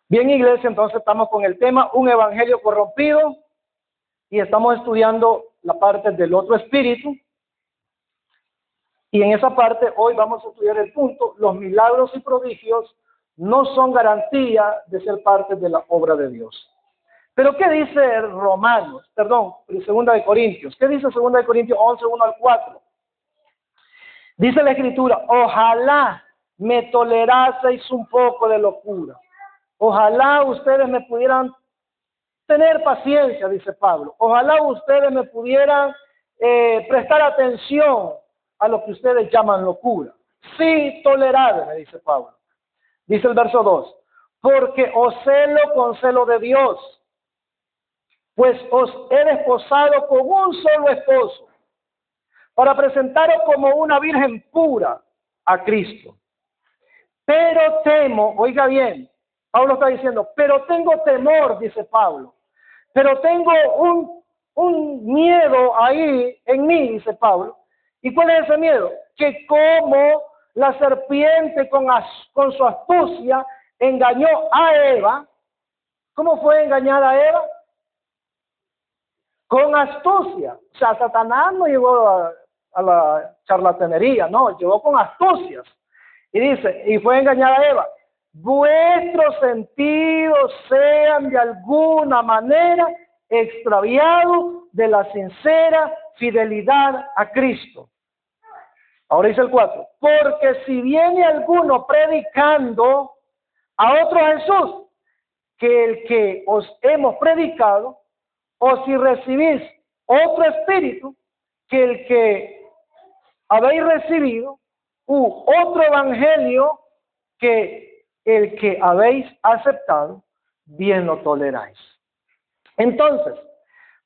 Bien, iglesia, entonces estamos con el tema un evangelio corrompido y estamos estudiando la parte del otro espíritu. Y en esa parte hoy vamos a estudiar el punto: los milagros y prodigios no son garantía de ser parte de la obra de Dios. Pero ¿qué dice Romanos? Perdón, 2 de Corintios. ¿Qué dice 2 de Corintios 11, 1 al 4? Dice la Escritura: ojalá me toleraseis un poco de locura. Ojalá ustedes me pudieran tener paciencia, dice Pablo. Ojalá ustedes me pudieran prestar atención a lo que ustedes llaman locura. Sí, tolerable, dice Pablo. Dice el verso 2: porque os celo con celo de Dios, pues os he desposado con un solo esposo, para presentaros como una virgen pura a Cristo. Pero temo, oiga bien, Pablo está diciendo, pero tengo temor, dice Pablo, pero tengo un miedo ahí en mí, dice Pablo. ¿Y cuál es ese miedo? Que como la serpiente con su astucia engañó a Eva. ¿Cómo fue engañada Eva? Con astucia. O sea, Satanás no llegó a la charlatanería, no, llegó con astucias. Y dice, y fue engañada Eva. Vuestros sentidos sean de alguna manera extraviados de la sincera fidelidad a Cristo. Ahora dice el 4: porque si viene alguno predicando a otro Jesús que el que os hemos predicado, o si recibís otro espíritu que el que habéis recibido, u otro evangelio que el que habéis aceptado, bien lo toleráis. Entonces,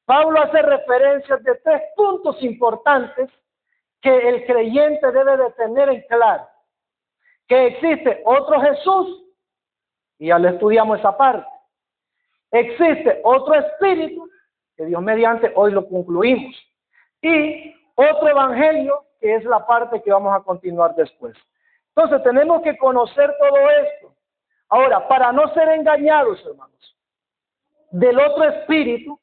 Pablo hace referencias de 3 puntos importantes que el creyente debe de tener en claro: que existe otro Jesús, y ya le estudiamos esa parte. Existe otro espíritu, que Dios mediante hoy lo concluimos, y otro evangelio, que es la parte que vamos a continuar después. Entonces tenemos que conocer todo esto. Ahora, para no ser engañados, hermanos, del otro espíritu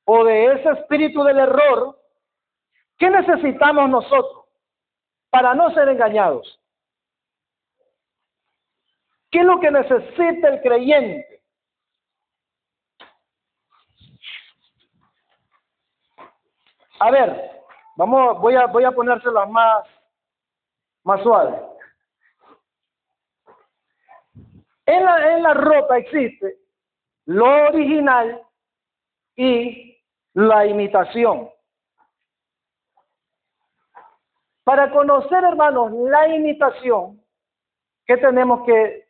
o de ese espíritu del error, ¿qué necesitamos nosotros para no ser engañados? ¿Qué es lo que necesita el creyente? A ver, voy a ponérselas más suave. En la ropa existe lo original y la imitación. Para conocer, hermanos, la imitación, ¿qué tenemos que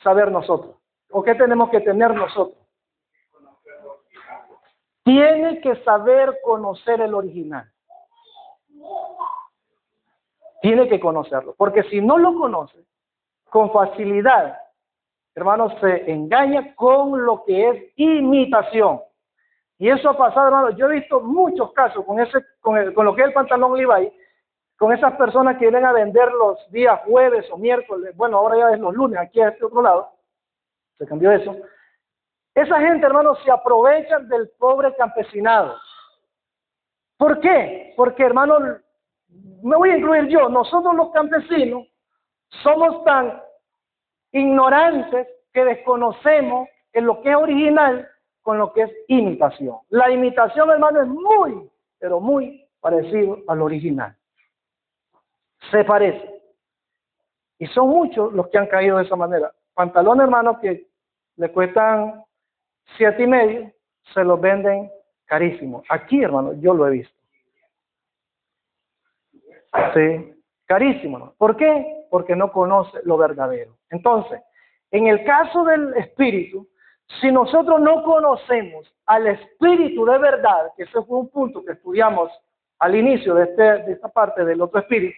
saber nosotros? ¿O qué tenemos que tener nosotros? Tiene que saber conocer el original. Tiene que conocerlo, porque si no lo conoce, con facilidad, hermanos, se engaña con lo que es imitación. Y eso ha pasado, hermanos. Yo he visto muchos casos con lo que es el pantalón Levi, con esas personas que vienen a vender los días jueves o miércoles. Bueno, ahora ya es los lunes, aquí a este otro lado. Se cambió eso. Esa gente, hermanos, se aprovechan del pobre campesinado. ¿Por qué? Porque, hermanos, me voy a incluir yo, nosotros los campesinos somos tan ignorantes que desconocemos en lo que es original con lo que es imitación. La imitación, hermano, es muy, pero muy parecido al original. Se parece. Y son muchos los que han caído de esa manera. Pantalones, hermano, que le cuestan 7.5, se los venden carísimos. Aquí, hermano, yo lo he visto. Sí, carísimo, ¿no? ¿Por qué? Porque no conoce lo verdadero. Entonces, en el caso del espíritu, si nosotros no conocemos al espíritu de verdad, que ese fue un punto que estudiamos al inicio de esta parte del otro espíritu,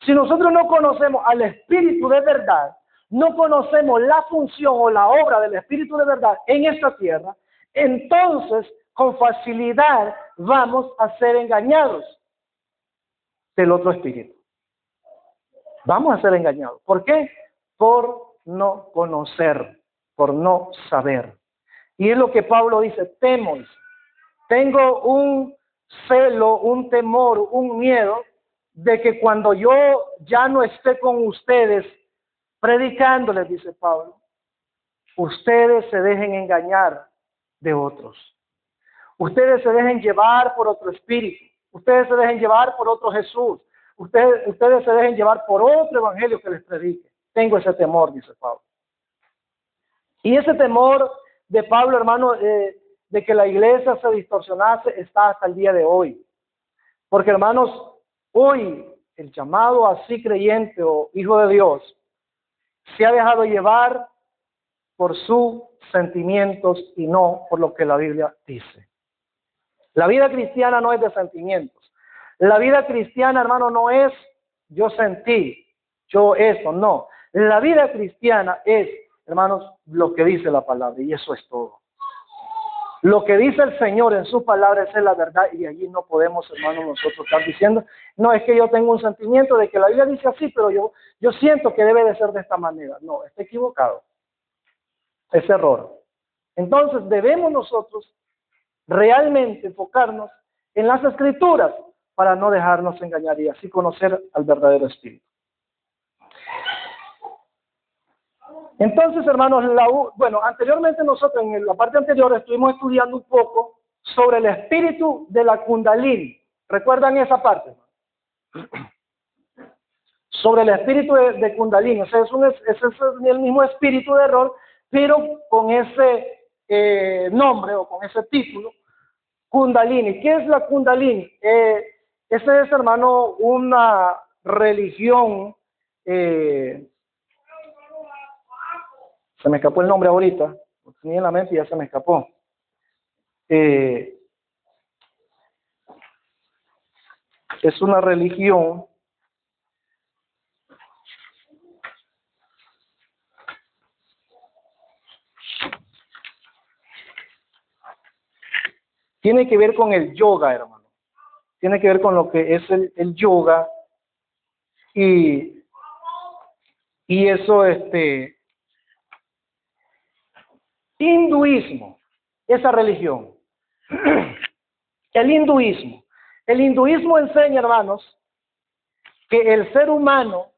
si nosotros no conocemos al espíritu de verdad, no conocemos la función o la obra del espíritu de verdad en esta tierra, entonces con facilidad vamos a ser engañados del otro espíritu. Vamos a ser engañados. ¿Por qué? Por no conocer. por no saber. Y es lo que Pablo dice, temo. Tengo un celo, un temor, un miedo de que cuando yo ya no esté con ustedes predicándoles, dice Pablo, ustedes se dejen engañar de otros. Ustedes se dejen llevar por otro espíritu. Ustedes se dejen llevar por otro Jesús. Ustedes se dejen llevar por otro evangelio que les predique. Tengo ese temor, dice Pablo. Y ese temor de Pablo, hermano, de que la iglesia se distorsionase, está hasta el día de hoy. Porque, hermanos, hoy el llamado así creyente o hijo de Dios se ha dejado llevar por sus sentimientos y no por lo que la Biblia dice. La vida cristiana no es de sentimientos. La vida cristiana, hermano, no es yo sentí, yo eso, no. La vida cristiana es, hermanos, lo que dice la palabra, y eso es todo. Lo que dice el Señor en sus palabras es la verdad, y allí no podemos, hermanos, nosotros estar diciendo, no, es que yo tengo un sentimiento de que la Biblia dice así, pero yo siento que debe de ser de esta manera. No, está equivocado. Es error. Entonces debemos nosotros realmente enfocarnos en las Escrituras para no dejarnos engañar y así conocer al verdadero Espíritu. Entonces, hermanos, anteriormente nosotros en la parte anterior estuvimos estudiando un poco sobre el espíritu de la Kundalini. ¿Recuerdan esa parte? Sobre el espíritu de Kundalini. O sea, es el mismo espíritu de error, pero con ese nombre o con ese título, Kundalini. ¿Qué es la Kundalini? Esa es, hermano, una religión. Se me escapó el nombre ahorita, lo tenía en la mente y ya se me escapó. Es una religión tiene que ver con el yoga, hermano. Tiene que ver con lo que es el yoga y eso, hinduismo, esa religión. El hinduismo enseña, hermanos, que el ser humano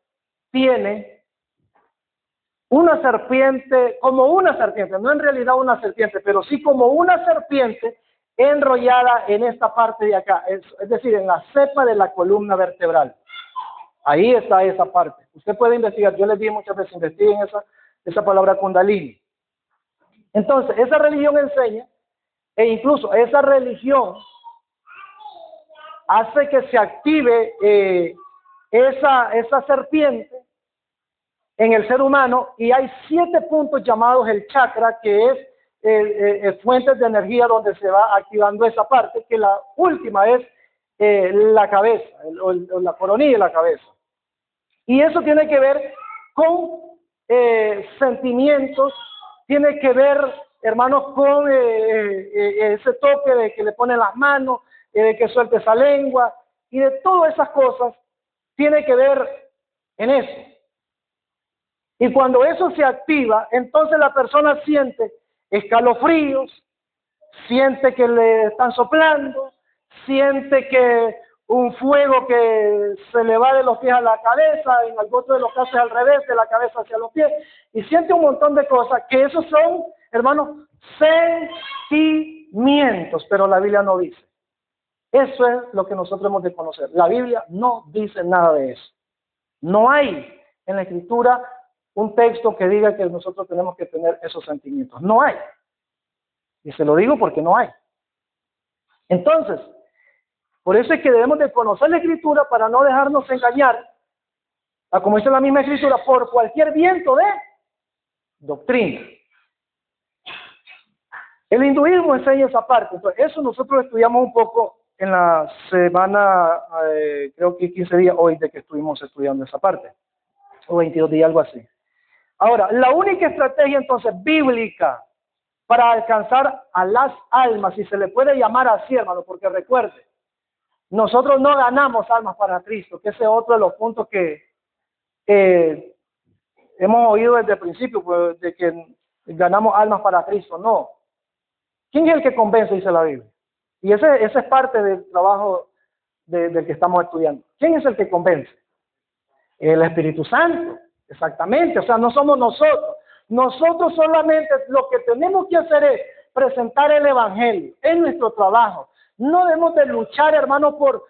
tiene una serpiente, no en realidad una serpiente, pero sí como una serpiente enrollada en esta parte de acá, es decir, en la cepa de la columna vertebral. Ahí está esa parte. Usted puede investigar, yo les dije muchas veces, investiguen esa palabra Kundalini. Entonces, esa religión enseña, e incluso esa religión hace que se active esa serpiente en el ser humano, y hay 7 puntos llamados el chakra, que es fuentes de energía donde se va activando esa parte, que la última es la cabeza, la coronilla de la cabeza. Y eso tiene que ver con sentimientos, tiene que ver, hermanos, con ese toque de que le pone las manos, de que suelte esa lengua, y de todas esas cosas, tiene que ver en eso. Y cuando eso se activa, entonces la persona siente escalofríos, siente que le están soplando, siente que un fuego que se le va de los pies a la cabeza, en algunos de los casos al revés, de la cabeza hacia los pies, y siente un montón de cosas, que esos son, hermanos, sentimientos, pero la Biblia no dice. Eso es lo que nosotros hemos de conocer. La Biblia no dice nada de eso. No hay en la Escritura un texto que diga que nosotros tenemos que tener esos sentimientos. No hay. Y se lo digo porque no hay. Entonces, por eso es que debemos de conocer la Escritura para no dejarnos engañar, como dice la misma Escritura, por cualquier viento de doctrina. El hinduismo enseña esa parte. Entonces, eso nosotros estudiamos un poco en la semana, creo que 15 días hoy de que estuvimos estudiando esa parte, o 22 días, algo así. Ahora, la única estrategia entonces bíblica para alcanzar a las almas, si se le puede llamar así, hermano, porque recuerde, nosotros no ganamos almas para Cristo, que ese es otro de los puntos que hemos oído desde el principio, pues, de que ganamos almas para Cristo. No. ¿Quién es el que convence? Dice la Biblia. Y ese es parte del trabajo del que estamos estudiando. ¿Quién es el que convence? El Espíritu Santo. Exactamente. O sea, no somos nosotros. Nosotros solamente lo que tenemos que hacer es presentar el Evangelio. Es nuestro trabajo. No debemos de luchar, hermano, por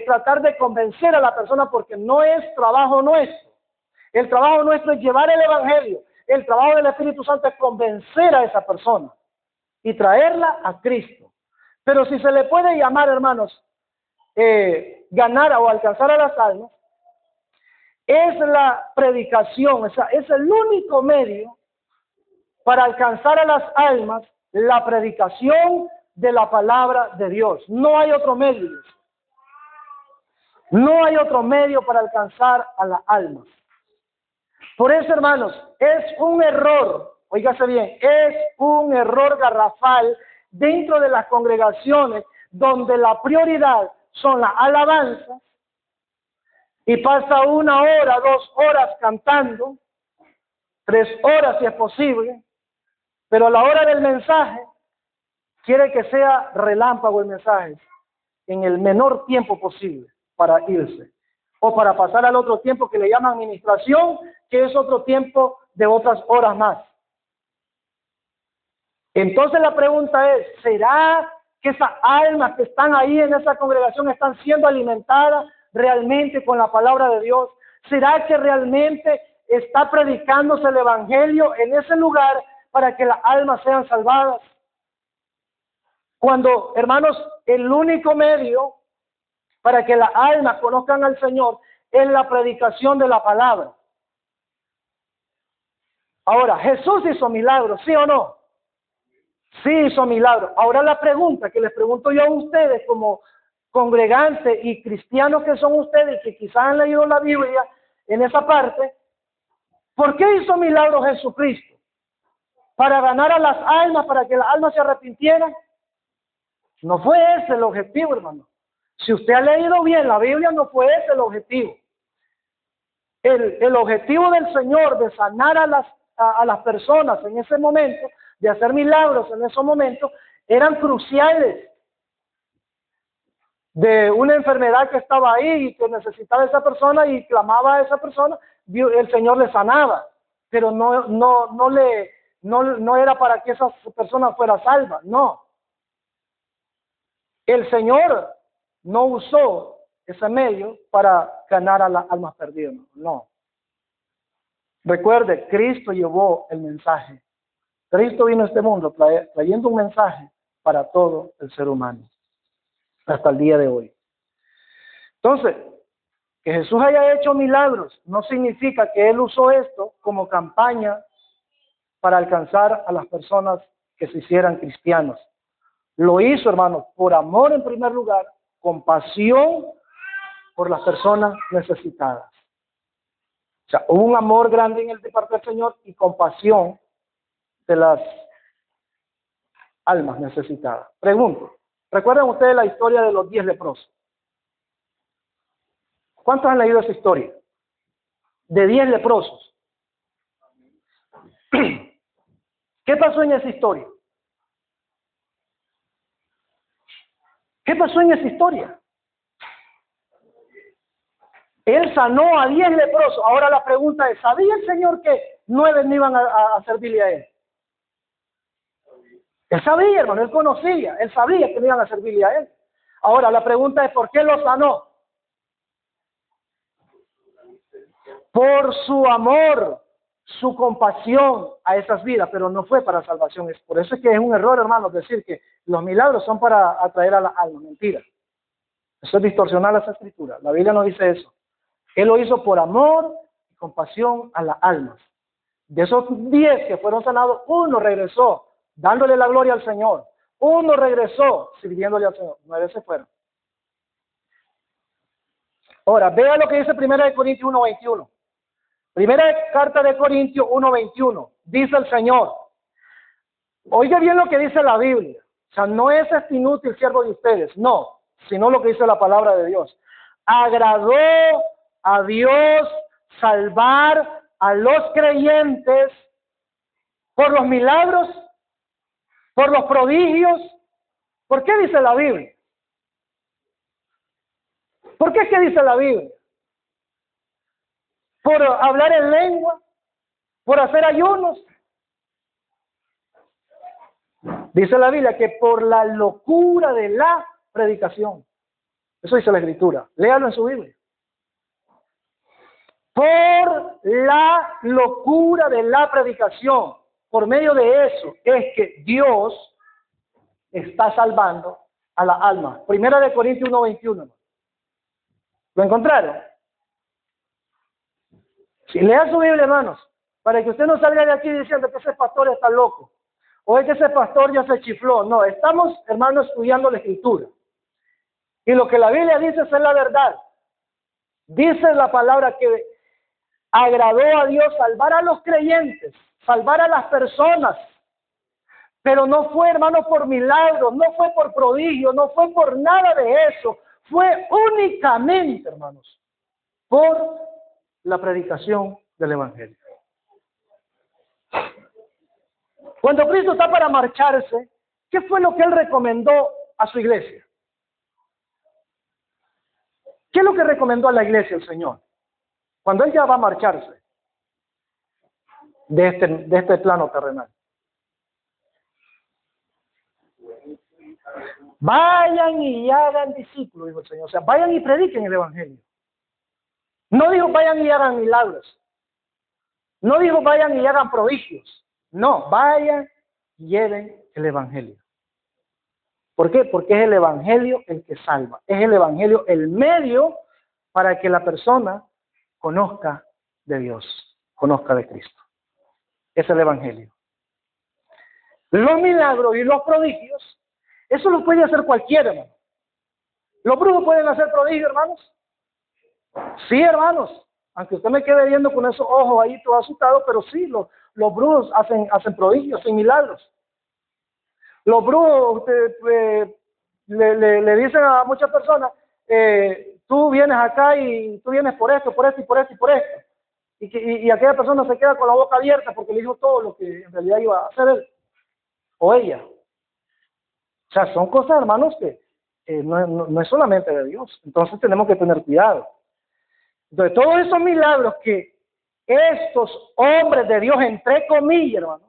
tratar de convencer a la persona, porque no es trabajo nuestro. El trabajo nuestro es llevar el Evangelio. El trabajo del Espíritu Santo es convencer a esa persona y traerla a Cristo. Pero si se le puede llamar, hermanos, ganar o alcanzar a las almas, es la predicación, o sea, es el único medio para alcanzar a las almas, la predicación de la palabra de Dios. No hay otro medio. No hay otro medio para alcanzar a las almas. Por eso, hermanos, es un error, oígase bien, es un error garrafal dentro de las congregaciones donde la prioridad son las alabanzas y pasa 1 hora, 2 horas cantando, 3 horas si es posible, pero a la hora del mensaje quiere que sea relámpago el mensaje en el menor tiempo posible para irse o para pasar al otro tiempo que le llaman administración, que es otro tiempo de otras horas más. Entonces la pregunta es, ¿será que esas almas que están ahí en esa congregación están siendo alimentadas realmente con la palabra de Dios? ¿Será que realmente está predicándose el Evangelio en ese lugar para que las almas sean salvadas? Cuando, hermanos, el único medio para que las almas conozcan al Señor es la predicación de la palabra. Ahora, ¿Jesús hizo milagros, sí o no? Sí hizo milagros. Ahora la pregunta que les pregunto yo a ustedes como congregantes y cristianos que son ustedes, que quizás han leído la Biblia en esa parte, ¿por qué hizo milagros Jesucristo? ¿Para ganar a las almas, para que las almas se arrepintieran? No fue ese el objetivo, hermano. Si usted ha leído bien la Biblia, no fue ese el objetivo. El objetivo del Señor de sanar a las personas en ese momento, de hacer milagros en esos momentos, eran cruciales. De una enfermedad que estaba ahí y que necesitaba esa persona y clamaba a esa persona, el Señor le sanaba, pero no era para que esa persona fuera salva, no. El Señor no usó ese medio para ganar a las almas perdidas, no. Recuerde, Cristo llevó el mensaje. Cristo vino a este mundo trayendo un mensaje para todo el ser humano, hasta el día de hoy. Entonces, que Jesús haya hecho milagros no significa que Él usó esto como campaña para alcanzar a las personas que se hicieran cristianos. Lo hizo, hermanos, por amor en primer lugar, compasión por las personas necesitadas. O sea, hubo un amor grande en el de parte del Señor y compasión de las almas necesitadas. Pregunto, ¿recuerdan ustedes la historia de los 10 leprosos? ¿Cuántos han leído esa historia? De 10 leprosos. ¿Qué pasó en esa historia? ¿Qué pasó en esa historia? Él sanó a 10 leprosos. Ahora la pregunta es, ¿sabía el Señor que 9 no iban a servirle a Él? Él sabía, hermano, Él conocía, Él sabía que no iban a servirle a Él. Ahora la pregunta es, ¿por qué lo sanó? Por su amor, su compasión a esas vidas, pero no fue para salvación. Por eso es que es un error, hermano, decir que los milagros son para atraer a las almas. Mentira. Eso es distorsionar las escrituras. La Biblia no dice eso. Él lo hizo por amor y compasión a las almas. De esos 10 que fueron sanados, uno regresó dándole la gloria al Señor. Uno regresó sirviéndole al Señor. 9 se fueron. Ahora, vea lo que dice 1 Corintios 1:21. Primera carta de Corintios 1:21. Dice el Señor. Oiga bien lo que dice la Biblia. O sea, no es este inútil siervo de ustedes. No, sino lo que dice la palabra de Dios. Agradó a Dios salvar a los creyentes ¿Por los milagros? ¿Por los prodigios? ¿Por qué dice la Biblia? ¿Por qué es que dice la Biblia? ¿Por hablar en lengua? ¿Por hacer ayunos? Dice la Biblia que por la locura de la predicación. Eso dice la Escritura. Léalo en su Biblia. Por la locura de la predicación. Por medio de eso es que Dios está salvando a la alma. Primera de Corintios 1:21. ¿Lo encontraron? Si lea su Biblia, hermanos, para que usted no salga de aquí diciendo que ese pastor está loco, o es que ese pastor ya se chifló. No, estamos, hermanos, estudiando la Escritura. Y lo que la Biblia dice es la verdad. Dice la palabra que agradó a Dios salvar a los creyentes, salvar a las personas. Pero no fue, hermanos, por milagros, no fue por prodigio, no fue por nada de eso. Fue únicamente, hermanos, por la predicación del Evangelio. Cuando Cristo está para marcharse, ¿qué fue lo que Él recomendó a su iglesia? ¿Qué es lo que recomendó a la iglesia el Señor? Cuando Él ya va a marcharse de este plano terrenal. Vayan y hagan discípulos, dijo el Señor. O sea, vayan y prediquen el Evangelio. No dijo vayan y hagan milagros. No dijo vayan y hagan prodigios. No, vayan y lleven el Evangelio. ¿Por qué? Porque es el Evangelio el que salva. Es el Evangelio el medio para que la persona conozca de Dios, conozca de Cristo. Es el Evangelio. Los milagros y los prodigios, eso lo puede hacer cualquiera, hermano. ¿Los brujos pueden hacer prodigios, hermanos? Sí, hermanos. Aunque usted me quede viendo con esos ojos ahí todo asustado, pero sí, los brujos hacen prodigios, hacen milagros. Los brujos le dicen a muchas personas, tú vienes acá y tú vienes por esto, por esto y por esto y por esto. Y aquella persona se queda con la boca abierta porque le dijo todo lo que en realidad iba a hacer él o ella. O sea, son cosas, hermanos, que no es solamente de Dios. Entonces tenemos que tener cuidado. Entonces, todos esos milagros que estos hombres de Dios, entre comillas, hermano,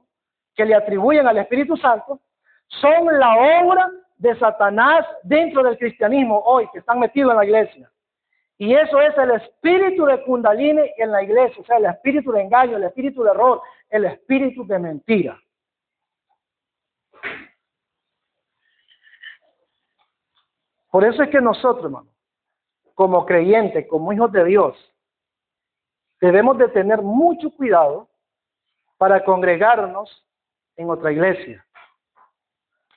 que le atribuyen al Espíritu Santo, son la obra de Satanás dentro del cristianismo hoy, que están metidos en la iglesia. Y eso es el espíritu de Kundalini en la iglesia, o sea, el espíritu de engaño, el espíritu de error, el espíritu de mentira. Por eso es que nosotros, hermano, como creyentes, como hijos de Dios, debemos de tener mucho cuidado para congregarnos en otra iglesia.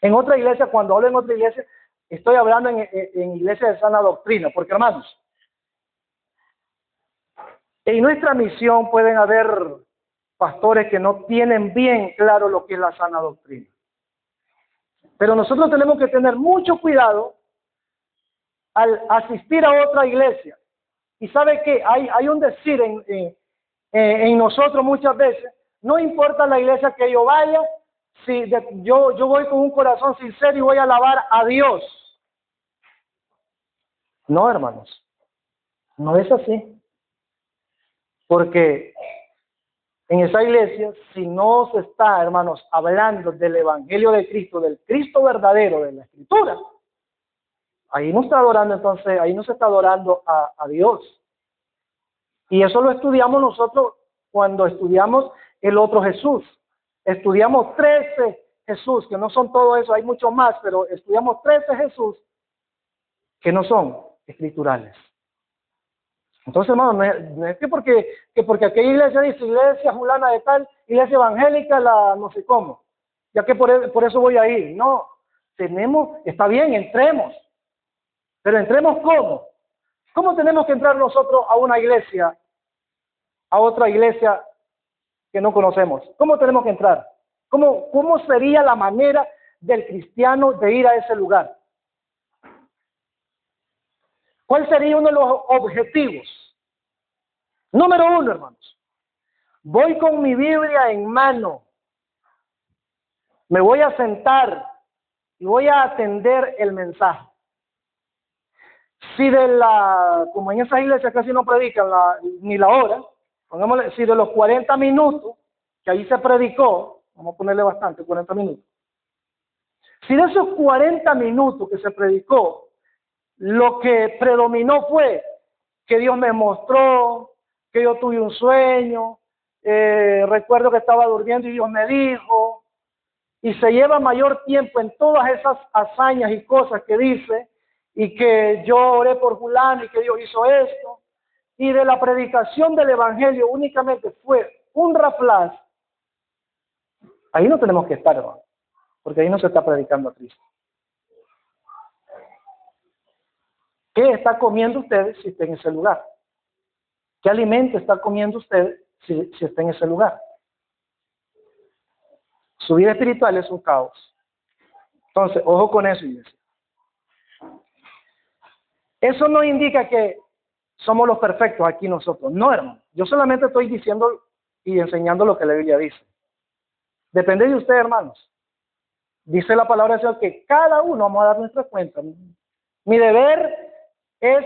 En otra iglesia, cuando hablo en otra iglesia, estoy hablando en iglesia de sana doctrina, porque hermanos, en nuestra misión pueden haber pastores que no tienen bien claro lo que es la sana doctrina. Pero nosotros tenemos que tener mucho cuidado al asistir a otra iglesia. Y sabe que hay un decir en nosotros muchas veces, no importa la iglesia que yo vaya, si yo voy con un corazón sincero y voy a alabar a Dios. No, hermanos, no es así. Porque en esa iglesia, si no se está, hermanos, hablando del Evangelio de Cristo, del Cristo verdadero de la Escritura, ahí no está adorando, entonces, ahí no se está adorando a Dios. Y eso lo estudiamos nosotros cuando estudiamos el otro Jesús. Estudiamos 13 Jesús, que no son todo eso, hay mucho más, pero estudiamos 13 Jesús que no son escriturales. Entonces, hermano, no es que porque aquella iglesia dice iglesia fulana de tal, iglesia evangélica, la no sé cómo, ya que por eso voy a ir. No, está bien, entremos, pero entremos ¿cómo? ¿Cómo tenemos que entrar nosotros a una iglesia, a otra iglesia que no conocemos? ¿Cómo tenemos que entrar? ¿Cómo sería la manera del cristiano de ir a ese lugar? ¿Cuál sería uno de los objetivos? Número 1, hermanos. Voy con mi Biblia en mano. Me voy a sentar y voy a atender el mensaje. Si como en esas iglesias casi no predican ni la hora, pongámosle, si de los 40 minutos que ahí se predicó, vamos a ponerle bastante, 40 minutos. Si de esos 40 minutos que se predicó, lo que predominó fue que Dios me mostró, que yo tuve un sueño, recuerdo que estaba durmiendo y Dios me dijo, y se lleva mayor tiempo en todas esas hazañas y cosas que dice, y que yo oré por fulano y que Dios hizo esto, y de la predicación del evangelio únicamente fue un raflaz, ahí no tenemos que estar, hermano, porque ahí no se está predicando a Cristo. ¿Qué está comiendo usted si está en ese lugar? ¿Qué alimento está comiendo usted si está en ese lugar? Su vida espiritual es un caos. Entonces, ojo con eso, iglesia. Eso no indica que somos los perfectos aquí nosotros. No, hermano. Yo solamente estoy diciendo y enseñando lo que la Biblia dice. Depende de usted, hermanos. Dice la palabra del Señor que cada uno vamos a dar nuestra cuenta. Mi deber es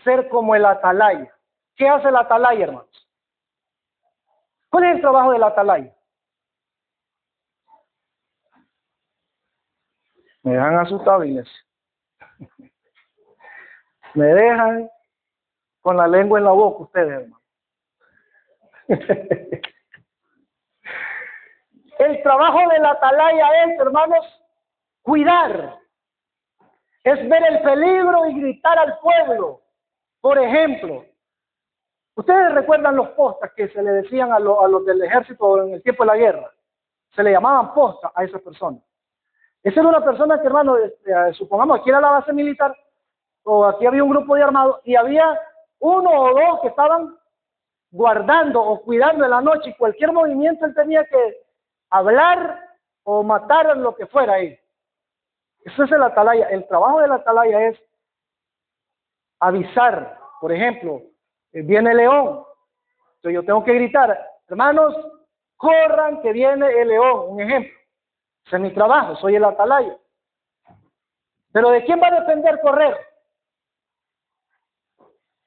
ser como el atalaya. ¿Qué hace el atalaya, hermanos? ¿Cuál es el trabajo del atalaya? Me dejan asustado, iglesia. Me dejan con la lengua en la boca ustedes, hermano. El trabajo del atalaya es, hermanos, cuidar. Es ver el peligro y gritar al pueblo. Por ejemplo, ustedes recuerdan los postas que se le decían a los del ejército en el tiempo de la guerra. Se le llamaban postas a esas personas. Esa era una persona que, hermano, supongamos aquí era la base militar, o aquí había un grupo de armados, y había uno o dos que estaban guardando o cuidando en la noche, y cualquier movimiento él tenía que hablar o matar en lo que fuera ahí. Eso es el atalaya. El trabajo del atalaya es avisar. Por ejemplo, viene el león. Entonces yo tengo que gritar, hermanos, corran que viene el león. Un ejemplo. Ese es mi trabajo, soy el atalaya. Pero ¿de quién va a depender correr?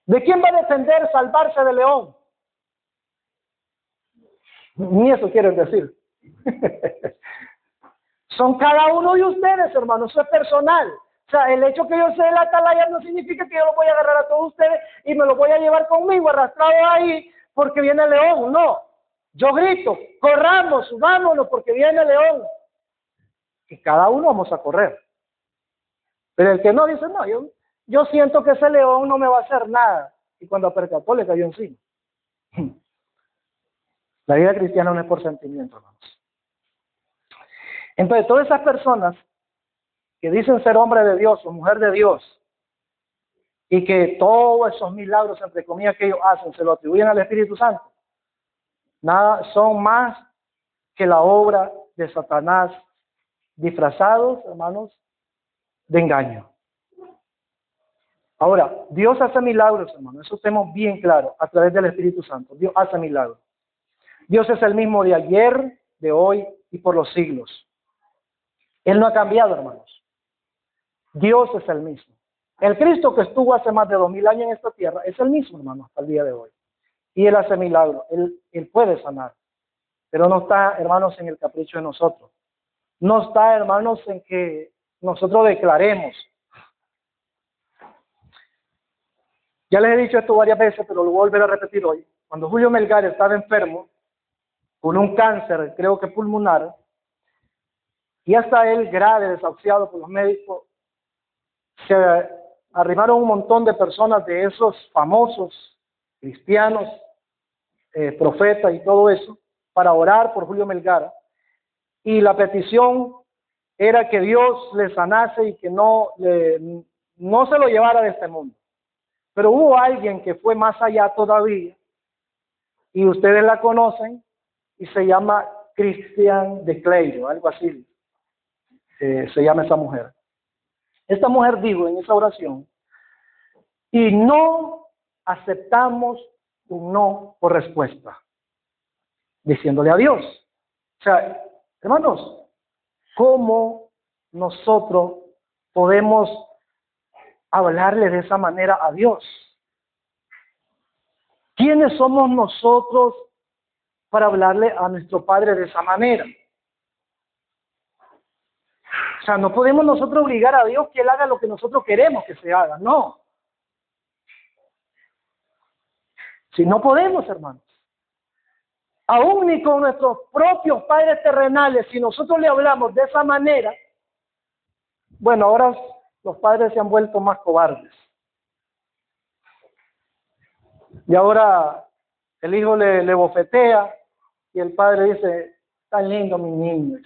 ¿De quién va a depender salvarse del león? Ni eso quieren decir. Son cada uno de ustedes, hermanos, eso es personal. O sea, el hecho que yo sea el atalaya no significa que yo lo voy a agarrar a todos ustedes y me lo voy a llevar conmigo arrastrado ahí porque viene el león. No, yo grito, corramos, subámonos porque viene el león. Y cada uno vamos a correr. Pero el que no dice, no, yo siento que ese león no me va a hacer nada. Y cuando percató le cayó encima. La vida cristiana no es por sentimiento, hermanos. Entonces, todas esas personas que dicen ser hombre de Dios o mujer de Dios y que todos esos milagros, entre comillas, que ellos hacen, se lo atribuyen al Espíritu Santo, nada, son más que la obra de Satanás, disfrazados, hermanos, de engaño. Ahora, Dios hace milagros, hermanos, eso tenemos bien claro, a través del Espíritu Santo. Dios hace milagros. Dios es el mismo de ayer, de hoy y por los siglos. Él no ha cambiado, hermanos. Dios es el mismo. El Cristo que estuvo hace más de 2000 años en esta tierra es el mismo, hermanos, hasta el día de hoy. Y Él hace milagros, Él puede sanar. Pero no está, hermanos, en el capricho de nosotros. No está, hermanos, en que nosotros declaremos. Ya les he dicho esto varias veces, pero lo voy a volver a repetir hoy. Cuando Julio Melgar estaba enfermo, con un cáncer, creo que pulmonar, y hasta él grave, desahuciado por los médicos, se arrimaron un montón de personas de esos famosos cristianos, profetas y todo eso, para orar por Julio Melgar. Y la petición era que Dios le sanase y que no se lo llevara de este mundo. Pero hubo alguien que fue más allá todavía, y ustedes la conocen, y se llama Christian de Cleiro, algo así se llama esa mujer. Esta mujer dijo en esa oración, y no aceptamos un no por respuesta, diciéndole a Dios. O sea, hermanos, ¿cómo nosotros podemos hablarle de esa manera a Dios? ¿Quiénes somos nosotros para hablarle a nuestro Padre de esa manera? O sea, no podemos nosotros obligar a Dios que Él haga lo que nosotros queremos que se haga, no. Si no podemos, hermanos. Aún ni con nuestros propios padres terrenales, si nosotros le hablamos de esa manera, bueno, ahora los padres se han vuelto más cobardes. Y ahora el hijo le bofetea y el padre dice, tan lindo mi niño.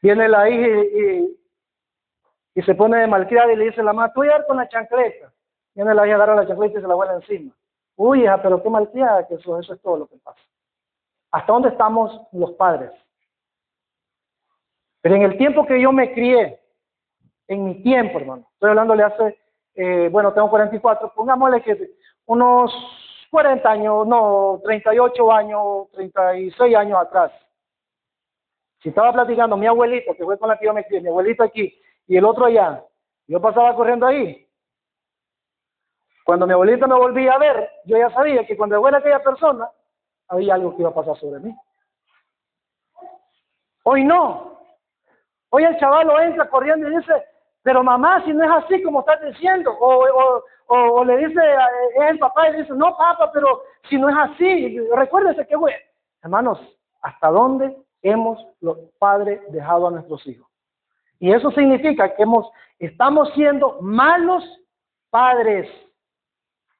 Viene la hija y se pone de malcriada y le dice a la mamá, tú voy a dar con la chancleta. Viene la hija a agarra la chancleta y se la vuela encima. Uy, hija, pero qué malcriada que eso es todo lo que pasa. ¿Hasta dónde estamos los padres? Pero en el tiempo que yo me crié, en mi tiempo, hermano, estoy hablándole hace, tengo 44, pongámosle que unos 40 años, no, 38 años, 36 años atrás. Si estaba platicando mi abuelito, que fue con la que yo me crié, mi abuelito aquí y el otro allá, yo pasaba corriendo ahí. Cuando mi abuelito me volvía a ver, yo ya sabía que cuando fuera aquella persona, había algo que iba a pasar sobre mí. Hoy no. Hoy el chaval lo entra corriendo y dice, pero mamá, si no es así como estás diciendo, o le dice, es el papá y dice, no papá, pero si no es así, recuérdese que fue. Hermanos, ¿hasta dónde hemos los padres dejado a nuestros hijos? Y eso significa que estamos siendo malos padres.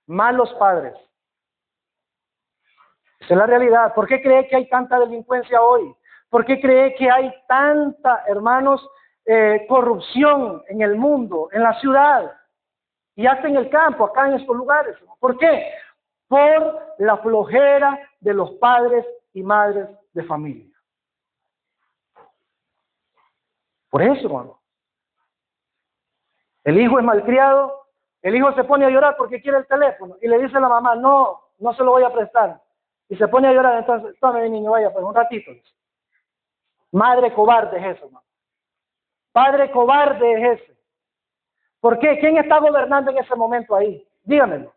Malos padres. Esa es la realidad. ¿Por qué cree que hay tanta delincuencia hoy? ¿Por qué cree que hay tanta, hermanos, corrupción en el mundo, en la ciudad y hasta en el campo, acá en estos lugares? ¿Por qué? Por la flojera de los padres y madres de familia. Por eso, hermano. El hijo es malcriado. El hijo se pone a llorar porque quiere el teléfono y le dice a la mamá, no se lo voy a prestar. Y se pone a llorar, entonces, tome mi niño, vaya, pues un ratito. Madre cobarde es eso, hermano. Padre cobarde es ese. ¿Por qué? ¿Quién está gobernando en ese momento ahí? Dígamelo.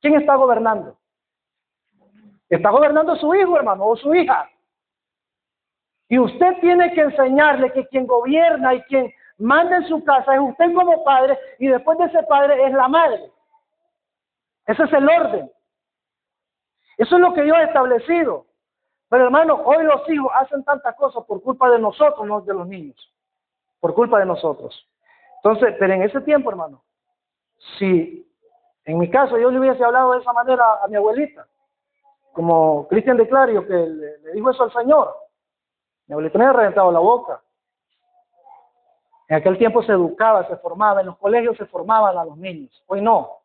¿Quién está gobernando? Está gobernando su hijo, hermano, o su hija. Y usted tiene que enseñarle que quien gobierna y quien manda en su casa es usted como padre, y después de ese padre es la madre. Ese es el orden. Eso es lo que Dios ha establecido. Pero hermano, hoy los hijos hacen tantas cosas por culpa de nosotros, no de los niños. Por culpa de nosotros. Entonces, pero en ese tiempo, hermano, si en mi caso yo le hubiese hablado de esa manera a mi abuelita, como Cristian de Clario, que le dijo eso al Señor, mi abuelita me había reventado la boca. En aquel tiempo se educaba, se formaba, en los colegios se formaban a los niños. Hoy no.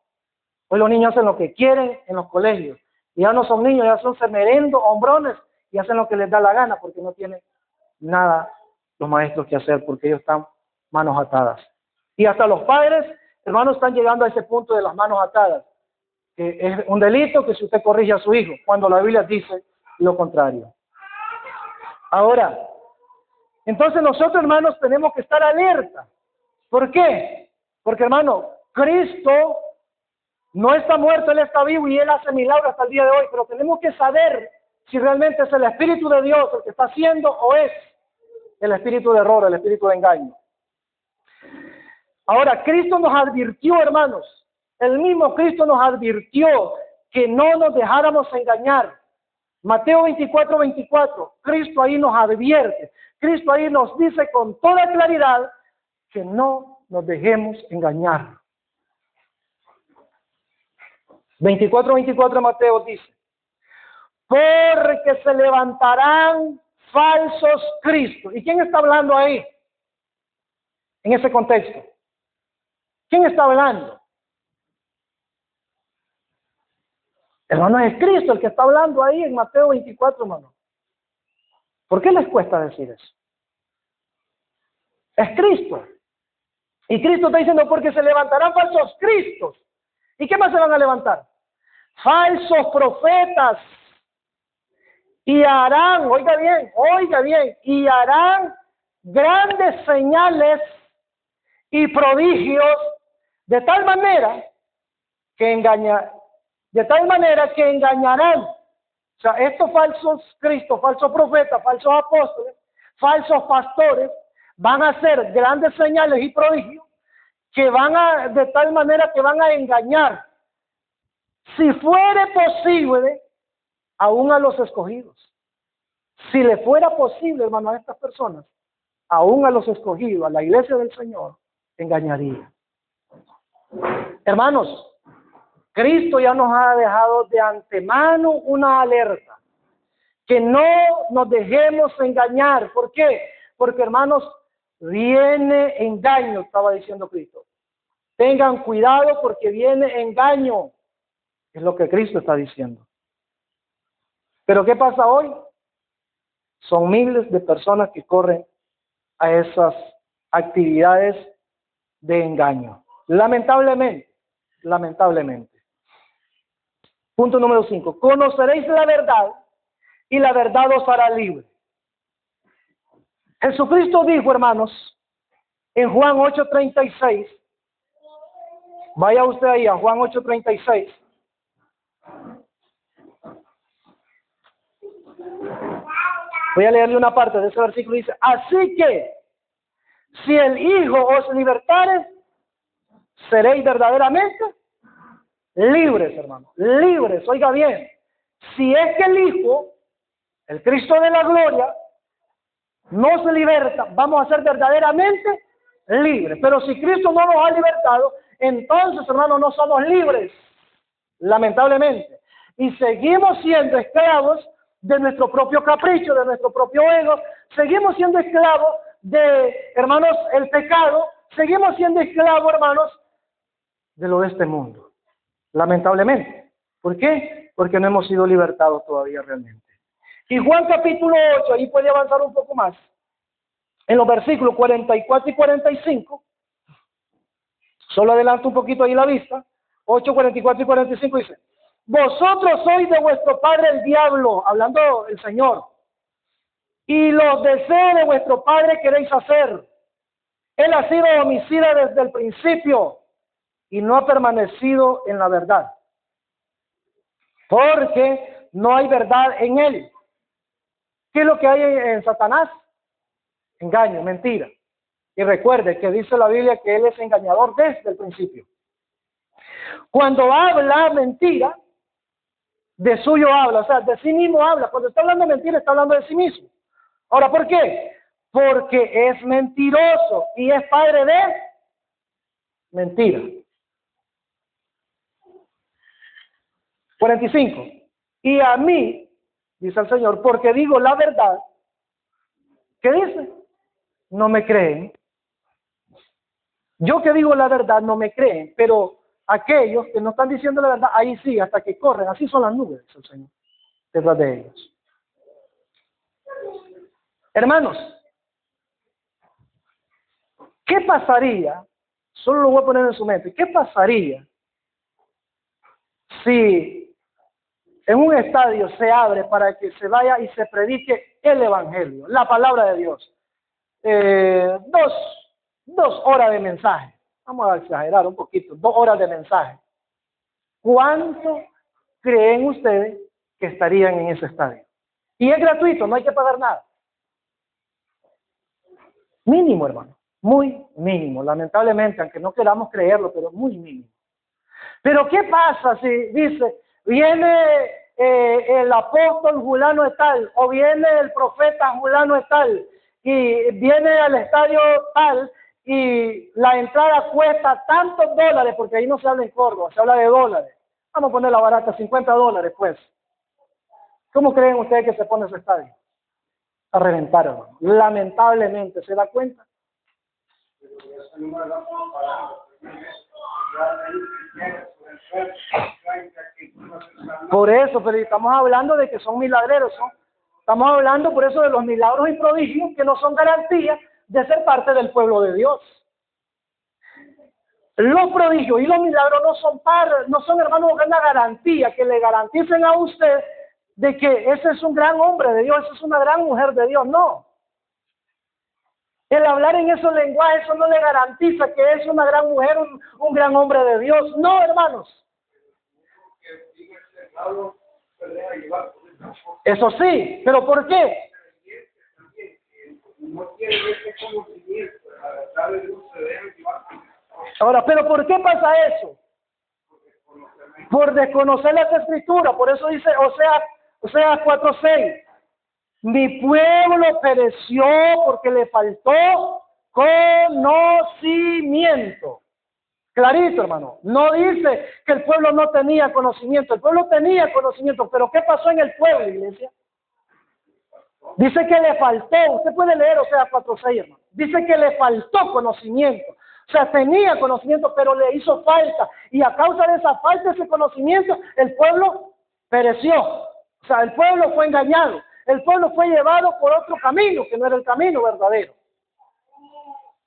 Hoy los niños hacen lo que quieren en los colegios. Y ya no son niños, ya son semerendos, hombrones, y hacen lo que les da la gana porque no tienen nada los maestros que hacer, porque ellos están manos atadas. Y hasta los padres, hermanos, están llegando a ese punto de las manos atadas. Que es un delito que si usted corrige a su hijo, cuando la Biblia dice lo contrario. Ahora, entonces nosotros, hermanos, tenemos que estar alerta. ¿Por qué? Porque, hermano, Cristo no está muerto, Él está vivo y Él hace milagros hasta el día de hoy, pero tenemos que saber si realmente es el Espíritu de Dios el que está haciendo o es el espíritu de error, el espíritu de engaño. Ahora, Cristo nos advirtió, hermanos, el mismo Cristo nos advirtió que no nos dejáramos engañar. Mateo 24:24, Cristo ahí nos advierte, Cristo ahí nos dice con toda claridad que no nos dejemos engañar. 24:24 Mateo dice, porque se levantarán falsos cristos. ¿Y quién está hablando ahí? En ese contexto. ¿Quién está hablando? Hermano, es Cristo el que está hablando ahí en Mateo 24, hermano. ¿Por qué les cuesta decir eso? Es Cristo. Y Cristo está diciendo, porque se levantarán falsos cristos. ¿Y qué más se van a levantar? Falsos profetas. y harán, oiga bien, y harán grandes señales y prodigios de tal manera que engañarán. O sea, estos falsos cristos, falsos profetas, falsos apóstoles, falsos pastores, van a hacer grandes señales y prodigios de tal manera que van a engañar, si fuere posible, aún a los escogidos. Si le fuera posible, hermano, a estas personas, aún a los escogidos, a la iglesia del Señor, engañaría. Hermanos, Cristo ya nos ha dejado de antemano una alerta, que no nos dejemos engañar. ¿Por qué? Porque, hermanos, viene engaño, estaba diciendo Cristo. Tengan cuidado porque viene engaño, es lo que Cristo está diciendo. Pero ¿qué pasa hoy? Son miles de personas que corren a esas actividades de engaño. Lamentablemente. Punto número 5. Conoceréis la verdad y la verdad os hará libre. Jesucristo dijo, hermanos, en Juan 8:36, vaya usted ahí a Juan 8:36. Voy a leerle una parte de ese versículo. Dice, así que, si el Hijo os libertare, seréis verdaderamente libres, hermano. Libres, oiga bien. Si es que el Hijo, el Cristo de la gloria, nos liberta, vamos a ser verdaderamente libres. Pero si Cristo no nos ha libertado, entonces, hermano, no somos libres, lamentablemente. Y seguimos siendo esclavos de nuestro propio capricho, de nuestro propio ego. Seguimos siendo esclavos de, hermanos, el pecado. Seguimos siendo esclavos, hermanos, de lo de este mundo. Lamentablemente. ¿Por qué? Porque no hemos sido libertados todavía realmente. Y Juan capítulo 8, ahí puede avanzar un poco más. En los versículos 44 y 45, solo adelanto un poquito ahí la vista. 8, 44 y 45 dice, vosotros sois de vuestro padre el diablo, hablando el Señor, y los deseos de vuestro padre queréis hacer. Él ha sido homicida desde el principio y no ha permanecido en la verdad, porque no hay verdad en él. ¿Qué es lo que hay en Satanás? Engaño, mentira. Y recuerde que dice la Biblia que él es engañador desde el principio. Cuando habla mentira, de suyo habla, o sea, de sí mismo habla. Cuando está hablando mentira, está hablando de sí mismo. Ahora, ¿por qué? Porque es mentiroso y es padre de mentira. 45. Y a mí, dice el Señor, porque digo la verdad, ¿qué dice? No me creen. Yo que digo la verdad no me creen, pero aquellos que no están diciendo la verdad, ahí sí, hasta que corren, así son las nubes, dice el Señor, detrás de ellos. Hermanos, ¿qué pasaría? Solo lo voy a poner en su mente. ¿Qué pasaría si en un estadio se abre para que se vaya y se predique el Evangelio, la palabra de Dios? 2 horas de mensaje. Vamos a exagerar un poquito. 2 horas de mensaje. ¿Cuánto creen ustedes que estarían en ese estadio? Y es gratuito, no hay que pagar nada. Mínimo, hermano. Muy mínimo. Lamentablemente, aunque no queramos creerlo, pero muy mínimo. Pero ¿qué pasa si dice, viene el apóstol fulano de tal, o viene el profeta fulano de tal, y viene al estadio tal, y la entrada cuesta tantos dólares, porque ahí no se habla en Córdoba, se habla de dólares. Vamos a poner la barata, $50 pues. ¿Cómo creen ustedes que se pone ese estadio? A reventar, hermano. Lamentablemente, ¿se da cuenta? Por eso, pero estamos hablando de que son milagreros, ¿no? Estamos hablando por eso de los milagros y prodigios que no son garantía de ser parte del pueblo de Dios. Los prodigios y los milagros no son, hermanos, una garantía que le garanticen a usted de que ese es un gran hombre de Dios, esa es una gran mujer de Dios, no. El hablar en esos lenguajes, eso no le garantiza que es una gran mujer, un gran hombre de Dios. No, hermanos. Eso sí, pero ¿por qué? Ahora, ¿pero por qué pasa eso? Por desconocer las escrituras. Por eso dice Oseas 4:6. Mi pueblo pereció porque le faltó conocimiento. Clarito, hermano. No dice que el pueblo no tenía conocimiento. El pueblo tenía conocimiento. Pero ¿qué pasó en el pueblo, iglesia? Dice que le faltó. Usted puede leer Oseas 4:6, hermano. Dice que le faltó conocimiento. O sea, tenía conocimiento, pero le hizo falta. Y a causa de esa falta, ese conocimiento, el pueblo pereció. O sea, el pueblo fue engañado. El pueblo fue llevado por otro camino, que no era el camino verdadero.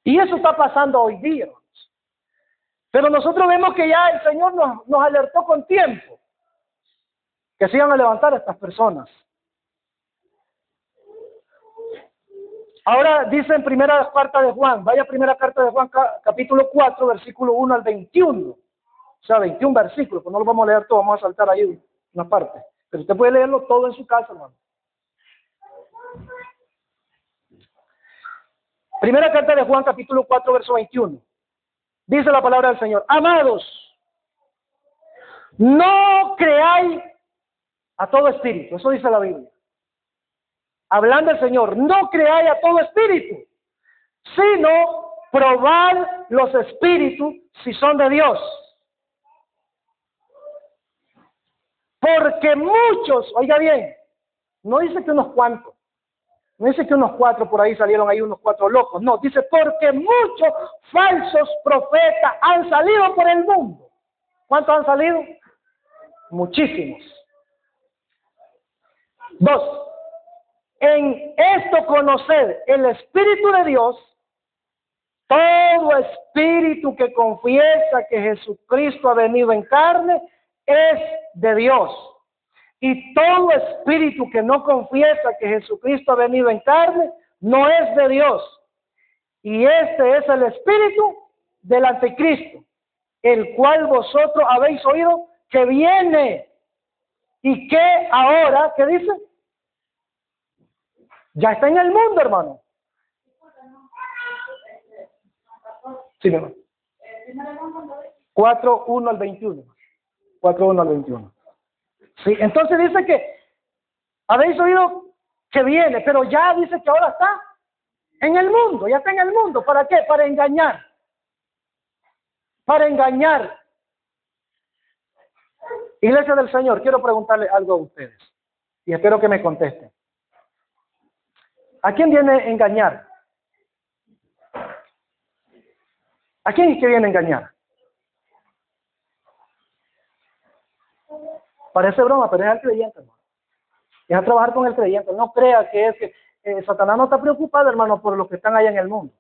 Y eso está pasando hoy día, hermanos. Pero nosotros vemos que ya el Señor nos alertó con tiempo que se iban a levantar estas personas. Ahora dice en primera carta de Juan, vaya primera carta de Juan, capítulo 4, versículo 1 al 21. O sea, 21 versículos, pues no lo vamos a leer todo, vamos a saltar ahí una parte. Pero usted puede leerlo todo en su casa, hermano. Primera carta de Juan, capítulo 4, verso 21. Dice la palabra del Señor: amados, no creáis a todo espíritu. Eso dice la Biblia. Hablando el Señor, no creáis a todo espíritu, sino probad los espíritus si son de Dios. Porque muchos, oiga bien, no dice que unos cuantos, no dice que unos 4 por ahí salieron ahí, unos 4 locos, no, dice porque muchos falsos profetas han salido por el mundo. ¿Cuántos han salido? Muchísimos. 2. En esto conoced el Espíritu de Dios. Todo espíritu que confiesa que Jesucristo ha venido en carne es de Dios. Y todo espíritu que no confiesa que Jesucristo ha venido en carne no es de Dios. Y este es el espíritu del anticristo, el cual vosotros habéis oído que viene y que ahora, ¿qué dice? Ya está en el mundo, hermano. Sí, mi hermano. 4:1 al 21. 4:1 al 21. Sí, entonces dice que habéis oído que viene, pero ya dice que ahora está en el mundo, ya está en el mundo. ¿Para qué? Para engañar. Para engañar. Iglesia del Señor, quiero preguntarle algo a ustedes y espero que me contesten. ¿A quién viene a engañar? ¿A quién es que viene a engañar? Parece broma, pero es al creyente, hermano. Es a trabajar con el creyente. No crea que es que Satanás no está preocupado, hermano, por los que están allá en el mundo.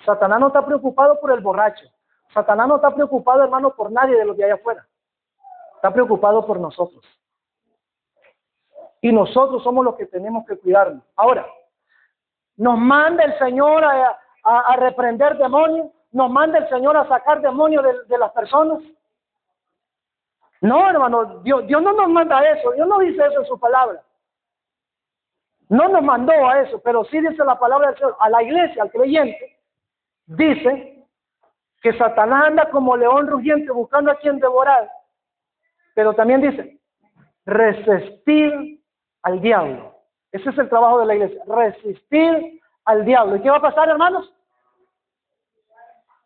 Satanás no está preocupado por el borracho. Satanás no está preocupado, hermano, por nadie de los de allá afuera. Está preocupado por nosotros. Y nosotros somos los que tenemos que cuidarnos. Ahora, nos manda el Señor a reprender demonios, nos manda el Señor a sacar demonios de las personas. No, hermano, Dios no nos manda eso, Dios no dice eso en su palabra. No nos mandó a eso, pero sí dice la palabra del Señor, a la iglesia, al creyente, dice que Satanás anda como león rugiente buscando a quien devorar, pero también dice, resistir al diablo. Ese es el trabajo de la iglesia, resistir al diablo. ¿Y qué va a pasar, hermanos?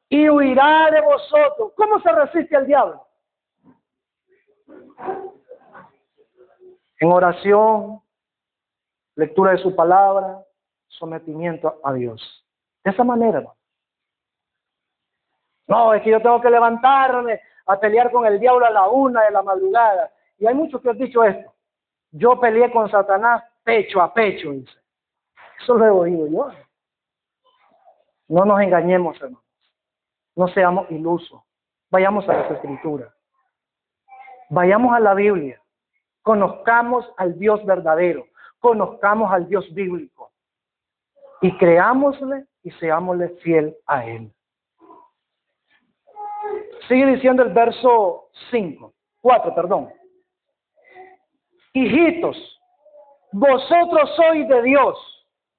Y huirá de vosotros. ¿Cómo se resiste al diablo? En oración, lectura de su palabra, sometimiento a Dios. De esa manera, hermano. No, es que yo tengo que levantarme a pelear con el diablo a la 1 de la madrugada. Y hay muchos que han dicho esto. Yo peleé con Satanás pecho a pecho, dice. Eso lo he oído yo. No nos engañemos, hermanos. No seamos ilusos. Vayamos a las Escrituras. Vayamos a la Biblia. Conozcamos al Dios verdadero, conozcamos al Dios bíblico y creámosle y seámosle fiel a Él. Sigue diciendo el verso 4. Hijitos, vosotros sois de Dios.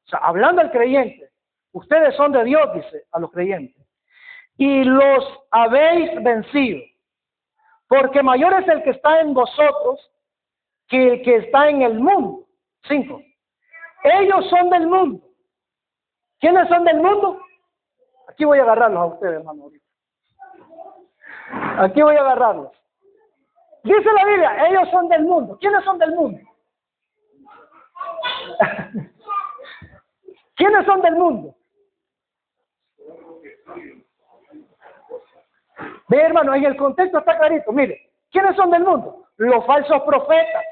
O sea, hablando al creyente, ustedes son de Dios, dice a los creyentes. Y los habéis vencido, porque mayor es el que está en vosotros que el que está en el mundo. 5. Ellos son del mundo. ¿Quiénes son del mundo? Aquí voy a agarrarlos a ustedes, hermano. Aquí voy a agarrarlos. Dice la Biblia, ellos son del mundo. ¿Quiénes son del mundo? ¿Quiénes son del mundo? Ve, hermano, en el contexto está clarito. Mire, ¿quiénes son del mundo? Los falsos profetas,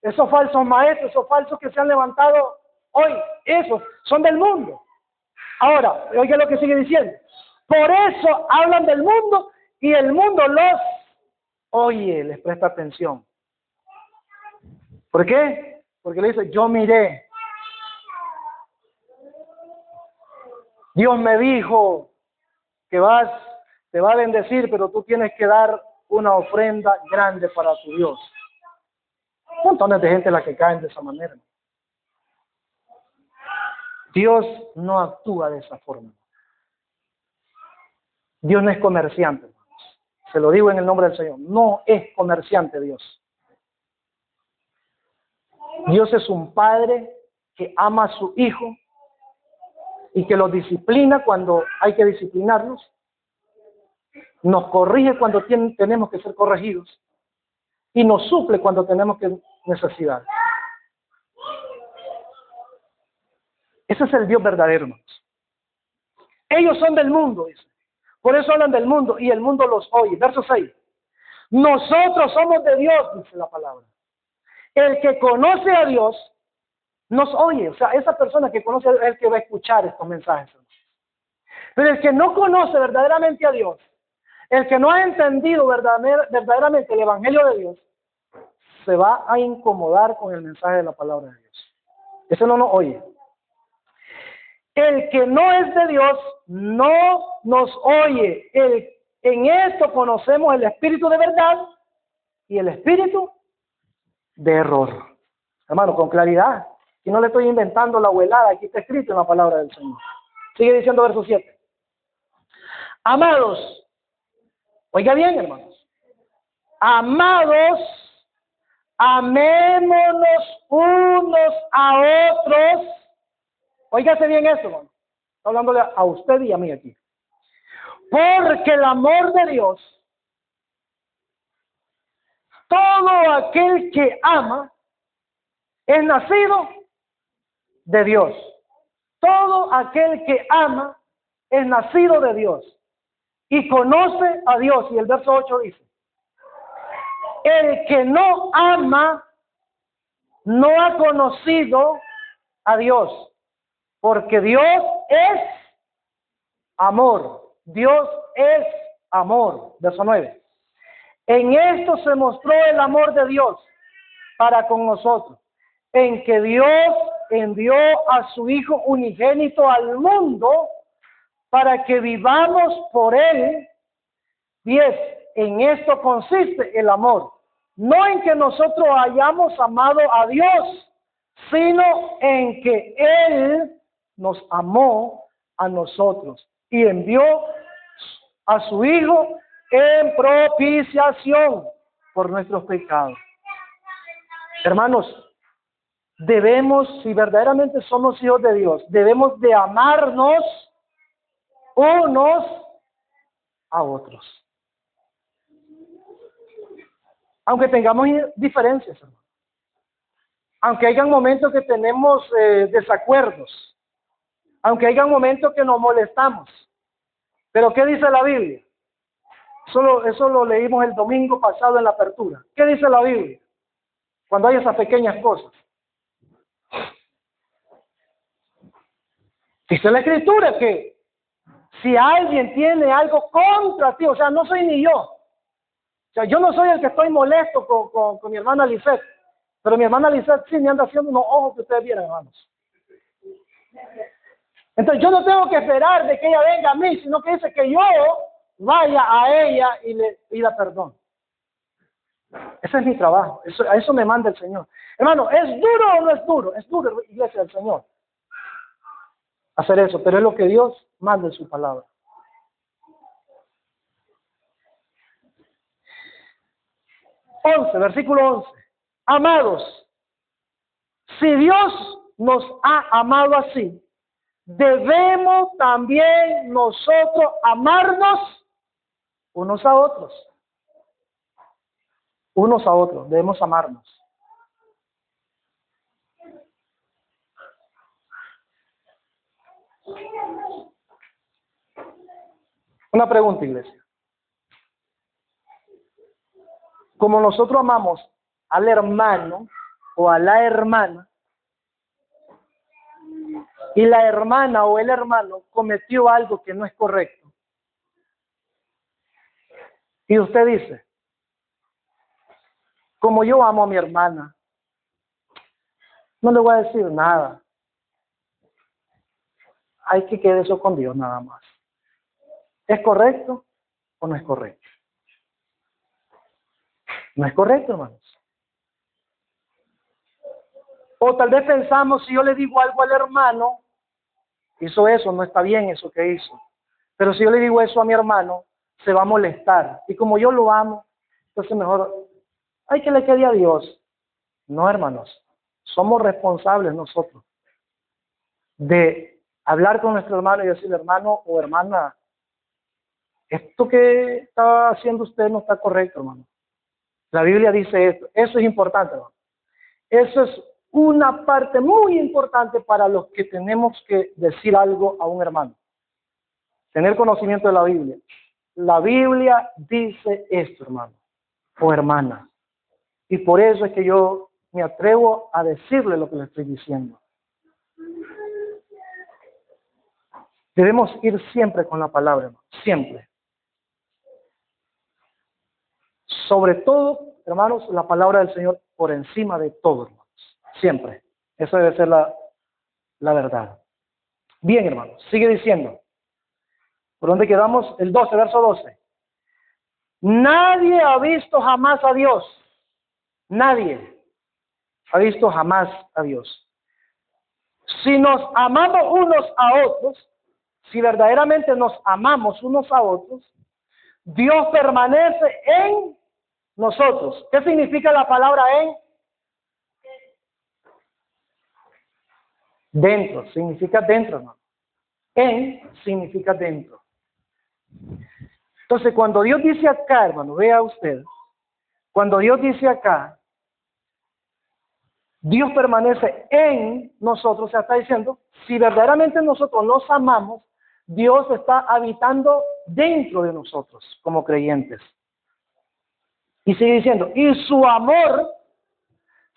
esos falsos maestros, esos falsos que se han levantado hoy, esos son del mundo. Ahora, oiga lo que sigue diciendo. Por eso hablan del mundo y el mundo los oye, les presta atención. ¿Por qué? Porque le dice, yo miré. Dios me dijo que te va a bendecir, pero tú tienes que dar una ofrenda grande para tu Dios. Montones de gente la que caen de esa manera. Dios no actúa de esa forma. Dios no es comerciante, hermanos. Se lo digo en el nombre del Señor. No es comerciante Dios. Dios es un padre que ama a su hijo y que los disciplina cuando hay que disciplinarlos. Nos corrige cuando tenemos que ser corregidos y nos suple cuando tenemos necesidad. Ese es el Dios verdadero, hermanos. Ellos son del mundo, dice. Por eso hablan del mundo y el mundo los oye. Verso 6. Nosotros somos de Dios, dice la palabra. El que conoce a Dios nos oye. O sea, esa persona que conoce a Dios es el que va a escuchar estos mensajes. Pero el que no conoce verdaderamente a Dios, el que no ha entendido verdaderamente el Evangelio de Dios, se va a incomodar con el mensaje de la palabra de Dios. Ese no nos oye. El que no es de Dios no nos oye. En esto conocemos el espíritu de verdad y el espíritu de error. Hermano, con claridad. Y no le estoy inventando la abuelada, aquí está escrito en la palabra del Señor. Sigue diciendo verso 7. Amados, oiga bien, hermanos. Amados, amémonos unos a otros. Óigase bien esto, hermano. Está hablándole a usted y a mí aquí. Porque el amor de Dios, todo aquel que ama, es nacido de Dios. Todo aquel que ama es nacido de Dios y conoce a Dios. Y el verso 8 dice, el que no ama no ha conocido a Dios, porque Dios es amor. Dios es amor. Verso 9. En esto se mostró el amor de Dios para con nosotros, en que Dios envió a su Hijo unigénito al mundo para que vivamos por Él. 10. En esto consiste el amor, no en que nosotros hayamos amado a Dios, sino en que Él nos amó a nosotros y envió a su Hijo en propiciación por nuestros pecados. Hermanos, debemos, si verdaderamente somos hijos de Dios, debemos de amarnos unos a otros. Aunque tengamos diferencias, hermano. Aunque hayan momentos que tenemos desacuerdos, aunque hayan momentos que nos molestamos. Pero ¿qué dice la Biblia? Eso lo leímos el domingo pasado en la apertura. ¿Qué dice la Biblia? Cuando hay esas pequeñas cosas. Dice la Escritura que si alguien tiene algo contra ti, o sea, no soy ni yo, O sea, yo no soy el que estoy molesto con mi hermana Lisette, pero mi hermana Lisette sí me anda haciendo unos ojos que ustedes vieran, hermanos. Entonces yo no tengo que esperar de que ella venga a mí, sino que dice que yo vaya a ella y le pida perdón. Ese es mi trabajo, a eso me manda el Señor. Hermano, ¿es duro o no es duro? Es duro, iglesia del Señor, hacer eso, pero es lo que Dios manda en su palabra. Versículo 11. Amados, si Dios nos ha amado así, debemos también nosotros amarnos unos a otros. Unos a otros, debemos amarnos. Una pregunta, iglesia. Como nosotros amamos al hermano o a la hermana, y la hermana o el hermano cometió algo que no es correcto, y usted dice, como yo amo a mi hermana, no le voy a decir nada. Hay que quedar eso con Dios nada más. ¿Es correcto o no es correcto? No es correcto, hermanos. O tal vez pensamos, si yo le digo algo al hermano, hizo eso, no está bien eso que hizo. Pero si yo le digo eso a mi hermano, se va a molestar. Y como yo lo amo, entonces mejor, hay que le quede a Dios. No, hermanos, somos responsables nosotros de hablar con nuestro hermano y decirle, hermano o hermana, esto que está haciendo usted no está correcto, hermano. La Biblia dice esto. Eso es importante, hermano. Eso es una parte muy importante para los que tenemos que decir algo a un hermano. Tener conocimiento de la Biblia. La Biblia dice esto, hermano o hermana. Y por eso es que yo me atrevo a decirle lo que le estoy diciendo. Debemos ir siempre con la palabra, hermano. Siempre. Sobre todo, hermanos, la palabra del Señor por encima de todo, hermanos. Siempre. Eso debe ser la verdad. Bien, hermanos. Sigue diciendo. ¿Por dónde quedamos? El 12, verso 12. Nadie ha visto jamás a Dios. Nadie ha visto jamás a Dios. Si nos amamos unos a otros, si verdaderamente nos amamos unos a otros, Dios permanece en nosotros. ¿Qué significa la palabra en? Dentro, significa dentro, hermano. En significa dentro. Entonces, cuando Dios dice acá, hermano, vea usted, cuando Dios dice acá, Dios permanece en nosotros, o sea, está diciendo, si verdaderamente nosotros nos amamos, Dios está habitando dentro de nosotros como creyentes. Y sigue diciendo, y su amor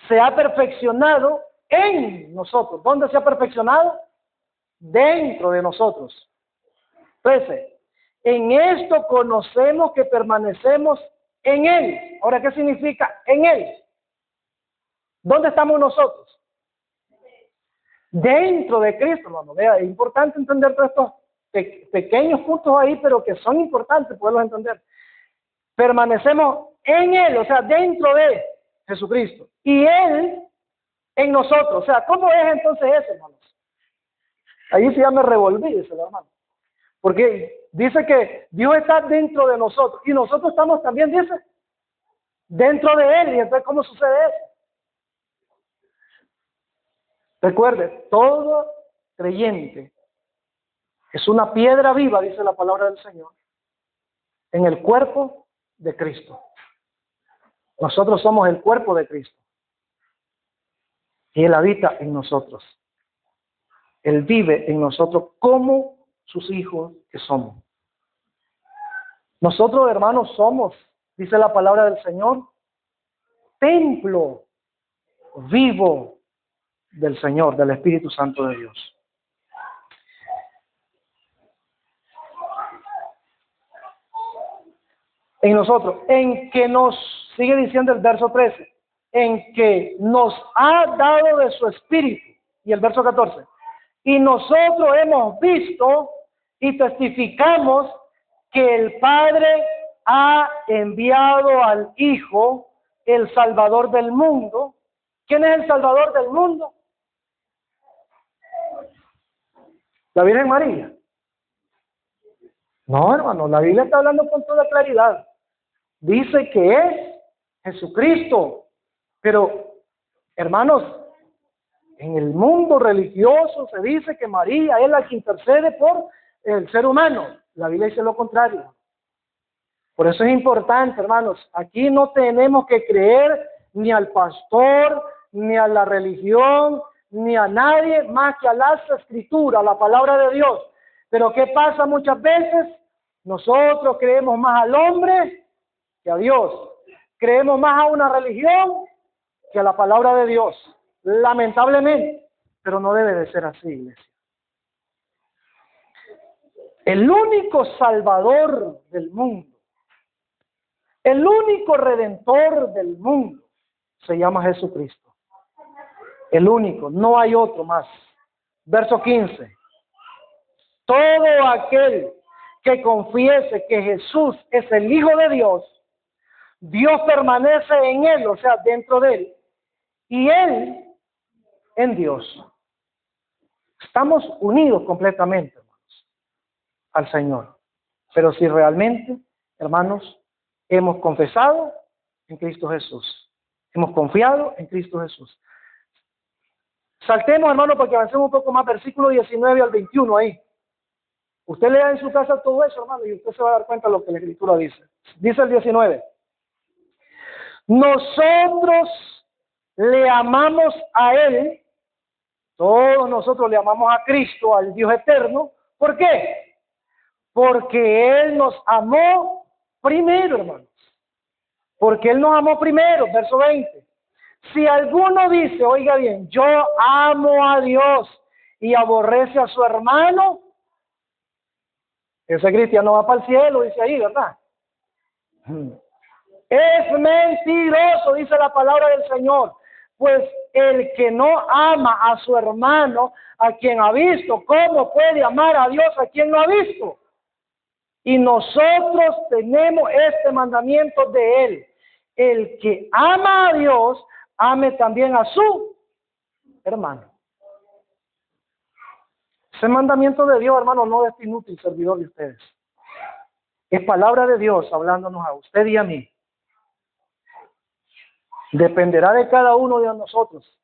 se ha perfeccionado en nosotros. ¿Dónde se ha perfeccionado? Dentro de nosotros. 13. En esto conocemos que permanecemos en Él. Ahora, ¿qué significa en Él? ¿Dónde estamos nosotros? Dentro de Cristo, hermano. Vea, es importante entender todos estos pequeños puntos ahí, pero que son importantes poderlos entender. Permanecemos en Él, o sea, dentro de Jesucristo. Y Él en nosotros. O sea, ¿cómo es entonces eso, hermanos? Ahí sí ya me revolví, dice el hermano. Porque dice que Dios está dentro de nosotros. Y nosotros estamos también, dice, dentro de Él. Y entonces, ¿cómo sucede eso? Recuerde, todo creyente es una piedra viva, dice la palabra del Señor, en el cuerpo de Cristo. Nosotros somos el cuerpo de Cristo. Y Él habita en nosotros. Él vive en nosotros como sus hijos que somos. Nosotros, hermanos, somos, dice la palabra del Señor, templo vivo del Señor, del Espíritu Santo de Dios. en nosotros, en que nos, sigue diciendo el verso 13, en que nos ha dado de su espíritu, y el verso 14, y nosotros hemos visto y testificamos que el Padre ha enviado al Hijo, el Salvador del mundo. ¿Quién es el Salvador del mundo? ¿La Virgen María? No, hermano, la Biblia está hablando con toda claridad. Dice que es Jesucristo. Pero, hermanos, en el mundo religioso se dice que María es la que intercede por el ser humano. La Biblia dice lo contrario. Por eso es importante, hermanos, aquí no tenemos que creer ni al pastor, ni a la religión, ni a nadie más que a las escrituras, a la palabra de Dios. Pero ¿qué pasa muchas veces? Nosotros creemos más al hombre que a Dios. Creemos más a una religión que a la palabra de Dios. Lamentablemente, pero no debe de ser así, iglesia. El único Salvador del mundo, el único Redentor del mundo, se llama Jesucristo. El único, no hay otro más. Verso 15. Todo aquel que confiese que Jesús es el Hijo de Dios, Dios permanece en él, o sea, dentro de él, y él en Dios. Estamos unidos completamente, hermanos, al Señor. Pero si realmente, hermanos, hemos confesado en Cristo Jesús, hemos confiado en Cristo Jesús. Saltemos, hermano, para que avancemos un poco más, versículo 19 al 21 ahí. Usted lea en su casa todo eso, hermano, y usted se va a dar cuenta de lo que la Escritura dice. Dice el 19. Nosotros le amamos a Él, todos nosotros le amamos a Cristo, al Dios eterno. ¿Por qué? Porque Él nos amó primero, hermanos. Porque Él nos amó primero, verso 20. Si alguno dice, oiga bien, yo amo a Dios y aborrece a su hermano, ese cristiano va para el cielo, dice ahí, ¿verdad? Es mentiroso, dice la palabra del Señor. Pues el que no ama a su hermano, a quien ha visto, ¿cómo puede amar a Dios a quien no ha visto? Y nosotros tenemos este mandamiento de Él. El que ama a Dios, ame también a su hermano. Ese mandamiento de Dios, hermano, no es inútil, servidor de ustedes. Es palabra de Dios hablándonos a usted y a mí. Dependerá de cada uno de nosotros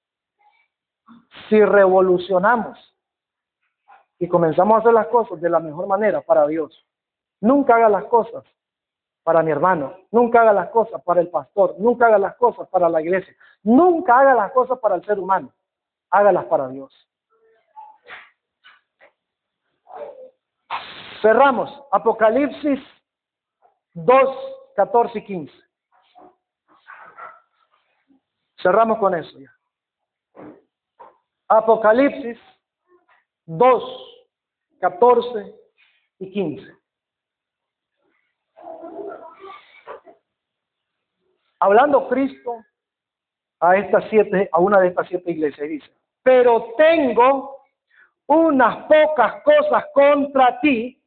si revolucionamos y comenzamos a hacer las cosas de la mejor manera para Dios. Nunca haga las cosas para mi hermano, nunca haga las cosas para el pastor, nunca haga las cosas para la iglesia, nunca haga las cosas para el ser humano, hágalas para Dios. Cerramos Apocalipsis 2, 14 y 15. Cerramos con eso ya. Apocalipsis 2, 14 y 15. Hablando Cristo a una de estas 7 iglesias, y dice: pero tengo unas pocas cosas contra ti,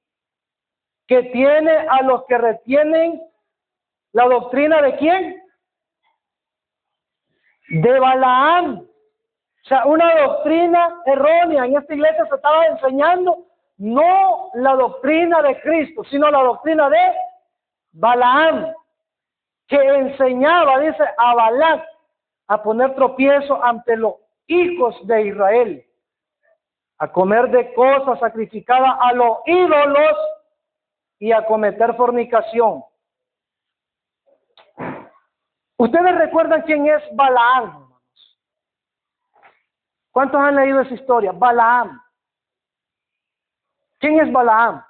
que tiene a los que retienen la doctrina de ¿quién? De Balaam. O sea, una doctrina errónea. En esta iglesia se estaba enseñando no la doctrina de Cristo, sino la doctrina de Balaam, que enseñaba, dice, a Balac a poner tropiezo ante los hijos de Israel, a comer de cosas sacrificadas a los ídolos y a cometer fornicación. ¿Ustedes recuerdan quién es Balaam, hermanos? ¿Cuántos han leído esa historia? Balaam. ¿Quién es Balaam?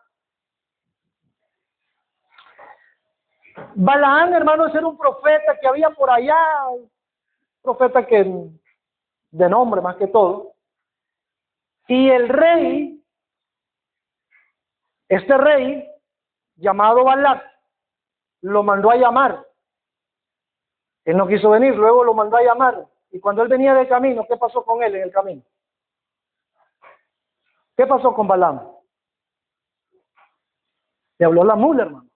Balaam, hermanos, era un profeta que había por allá, profeta que de nombre más que todo. Y el rey, este rey, llamado Balac, lo mandó a llamar. Él no quiso venir, luego lo mandó a llamar. Y cuando él venía de camino, ¿qué pasó con él en el camino? ¿Qué pasó con Balaam? Le habló la mula, hermano.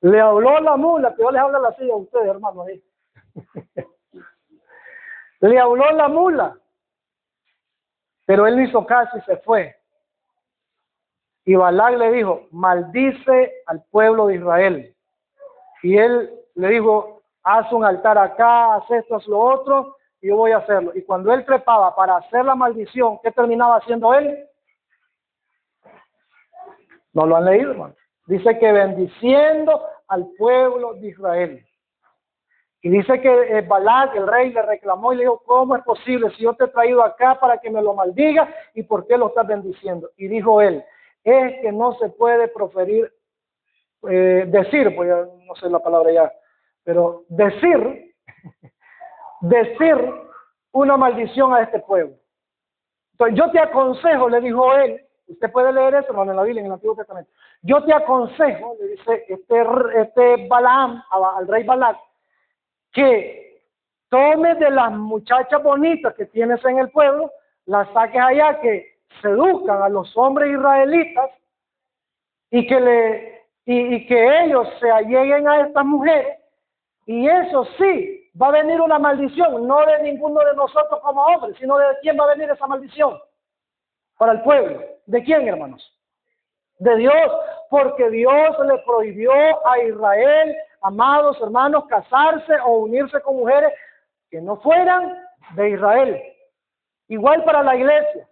Le habló la mula, que yo les hablo la silla a ustedes, hermano. Ahí. Le habló la mula, pero él no hizo caso y se fue. Y Balac le dijo, maldice al pueblo de Israel. Y él le dijo, haz un altar acá, haz esto, haz lo otro, y yo voy a hacerlo. Y cuando él trepaba para hacer la maldición, ¿qué terminaba haciendo él? No lo han leído, hermano. Dice que bendiciendo al pueblo de Israel. Y dice que Balac, el rey, le reclamó y le dijo, ¿cómo es posible si yo te he traído acá para que me lo maldigas? ¿Y por qué lo estás bendiciendo? Y dijo él, es que no se puede proferir, decir, pues ya no sé la palabra ya, pero decir una maldición a este pueblo. Entonces yo te aconsejo, le dijo él, usted puede leer eso, hermano, en la Biblia, en el Antiguo Testamento. Yo te aconsejo, le dice este Balaam al rey Balac, que tomes de las muchachas bonitas que tienes en el pueblo, las saques allá, que seduzcan a los hombres israelitas y que ellos se alleguen a estas mujeres, y eso sí, va a venir una maldición, no de ninguno de nosotros como hombres, sino de quién va a venir esa maldición para el pueblo. ¿De quién, hermanos? De Dios, porque Dios le prohibió a Israel, amados hermanos, casarse o unirse con mujeres que no fueran de Israel. Igual para la iglesia.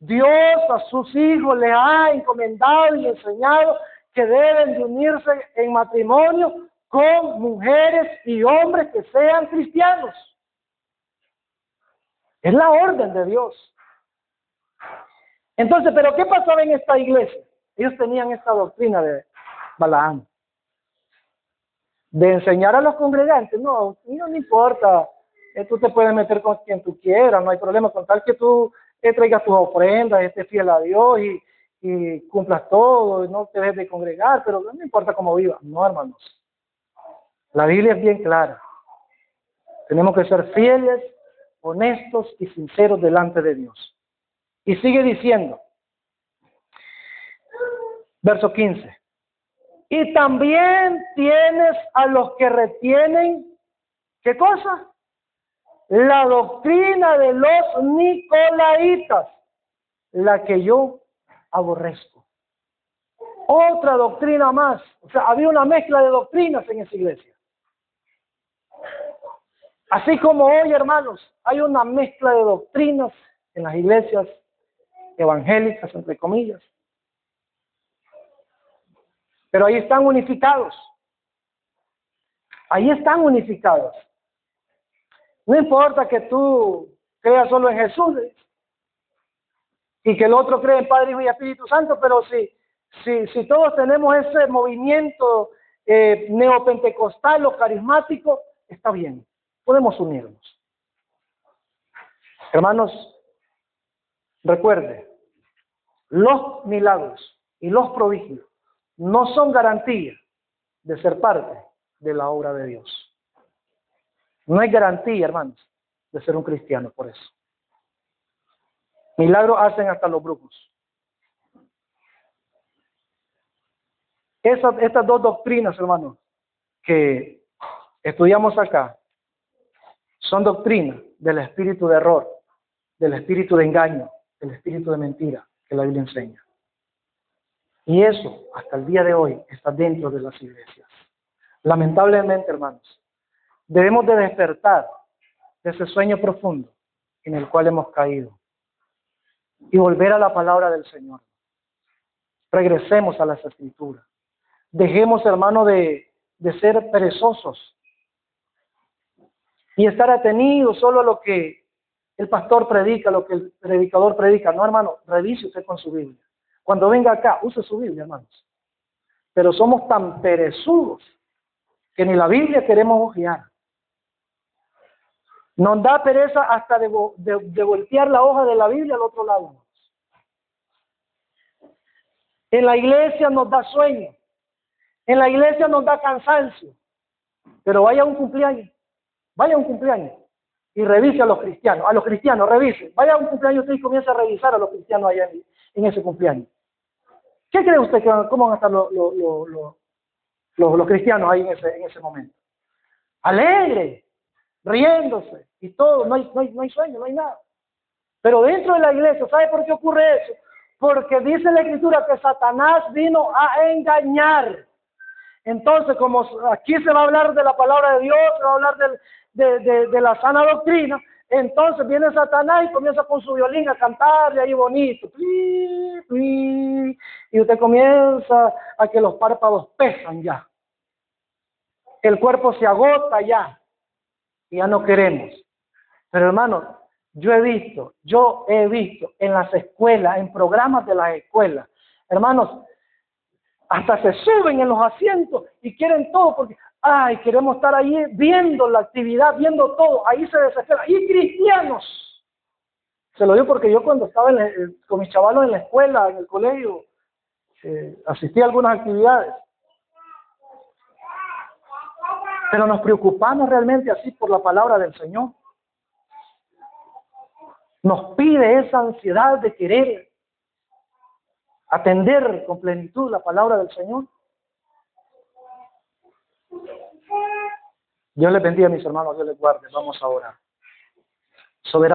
Dios a sus hijos les ha encomendado y enseñado que deben de unirse en matrimonio con mujeres y hombres que sean cristianos. Es la orden de Dios. Entonces, ¿pero qué pasaba en esta iglesia? Ellos tenían esta doctrina de Balaam, de enseñar a los congregantes, no importa, tú te puedes meter con quien tú quieras, no hay problema, con tal que tú traigas tus ofrendas, estés fiel a Dios y cumplas todo, y no te dejes de congregar, pero no importa cómo vivas. No, hermanos, la Biblia es bien clara, tenemos que ser fieles, honestos y sinceros delante de Dios. Y sigue diciendo, verso 15. Y también tienes a los que retienen, ¿qué cosa? La doctrina de los nicolaitas, la que yo aborrezco. Otra doctrina más. O sea, había una mezcla de doctrinas en esa iglesia. Así como hoy, hermanos, hay una mezcla de doctrinas en las iglesias evangélicas, entre comillas. Pero ahí están unificados. Ahí están unificados. No importa que tú creas solo en Jesús y que el otro cree en Padre, Hijo y Espíritu Santo, pero si todos tenemos ese movimiento neopentecostal o carismático, está bien, podemos unirnos. Hermanos, recuerde, los milagros y los prodigios no son garantía de ser parte de la obra de Dios. No hay garantía, hermanos, de ser un cristiano por eso. Milagros hacen hasta los brujos. Estas dos doctrinas, hermanos, que estudiamos acá, son doctrinas del espíritu de error, del espíritu de engaño, del espíritu de mentira que la Biblia enseña. Y eso, hasta el día de hoy, está dentro de las iglesias. Lamentablemente, hermanos, debemos de despertar de ese sueño profundo en el cual hemos caído y volver a la palabra del Señor. Regresemos a las Escrituras. Dejemos, hermano, de ser perezosos y estar atenidos solo a lo que el pastor predica, lo que el predicador predica. No, hermano, revise usted con su Biblia. Cuando venga acá, use su Biblia, hermanos. Pero somos tan perezudos que ni la Biblia queremos hojear. Nos da pereza hasta de voltear la hoja de la Biblia al otro lado. En la iglesia nos da sueño. En la iglesia nos da cansancio. Pero vaya a un cumpleaños. Vaya a un cumpleaños. Y revise a los cristianos, revise. Vaya a un cumpleaños usted y comienza a revisar a los cristianos allá en ese cumpleaños. ¿Qué cree usted cómo van a estar los cristianos ahí en ese momento? Alegre, riéndose y todo, no hay sueño, no hay nada. Pero dentro de la iglesia, ¿sabe por qué ocurre eso? Porque dice la Escritura que Satanás vino a engañar. Entonces, como aquí se va a hablar de la palabra de Dios, se va a hablar de la sana doctrina, entonces viene Satanás y comienza con su violín a cantarle ahí bonito. Y usted comienza a que los párpados pesan ya. El cuerpo se agota ya. Y ya no queremos. Pero hermano, yo he visto en las escuelas, en programas de las escuelas, hermanos, hasta se suben en los asientos y quieren todo porque, queremos estar ahí viendo la actividad, viendo todo, ahí se desesperan. Y cristianos, se lo digo porque yo cuando estaba con mis chavalos en la escuela, en el colegio, asistí a algunas actividades. Pero nos preocupamos realmente así por la palabra del Señor. Nos pide esa ansiedad de querer atender con plenitud la palabra del Señor. Dios les bendiga, mis hermanos, Dios les guarde. Vamos a orar. Soberano.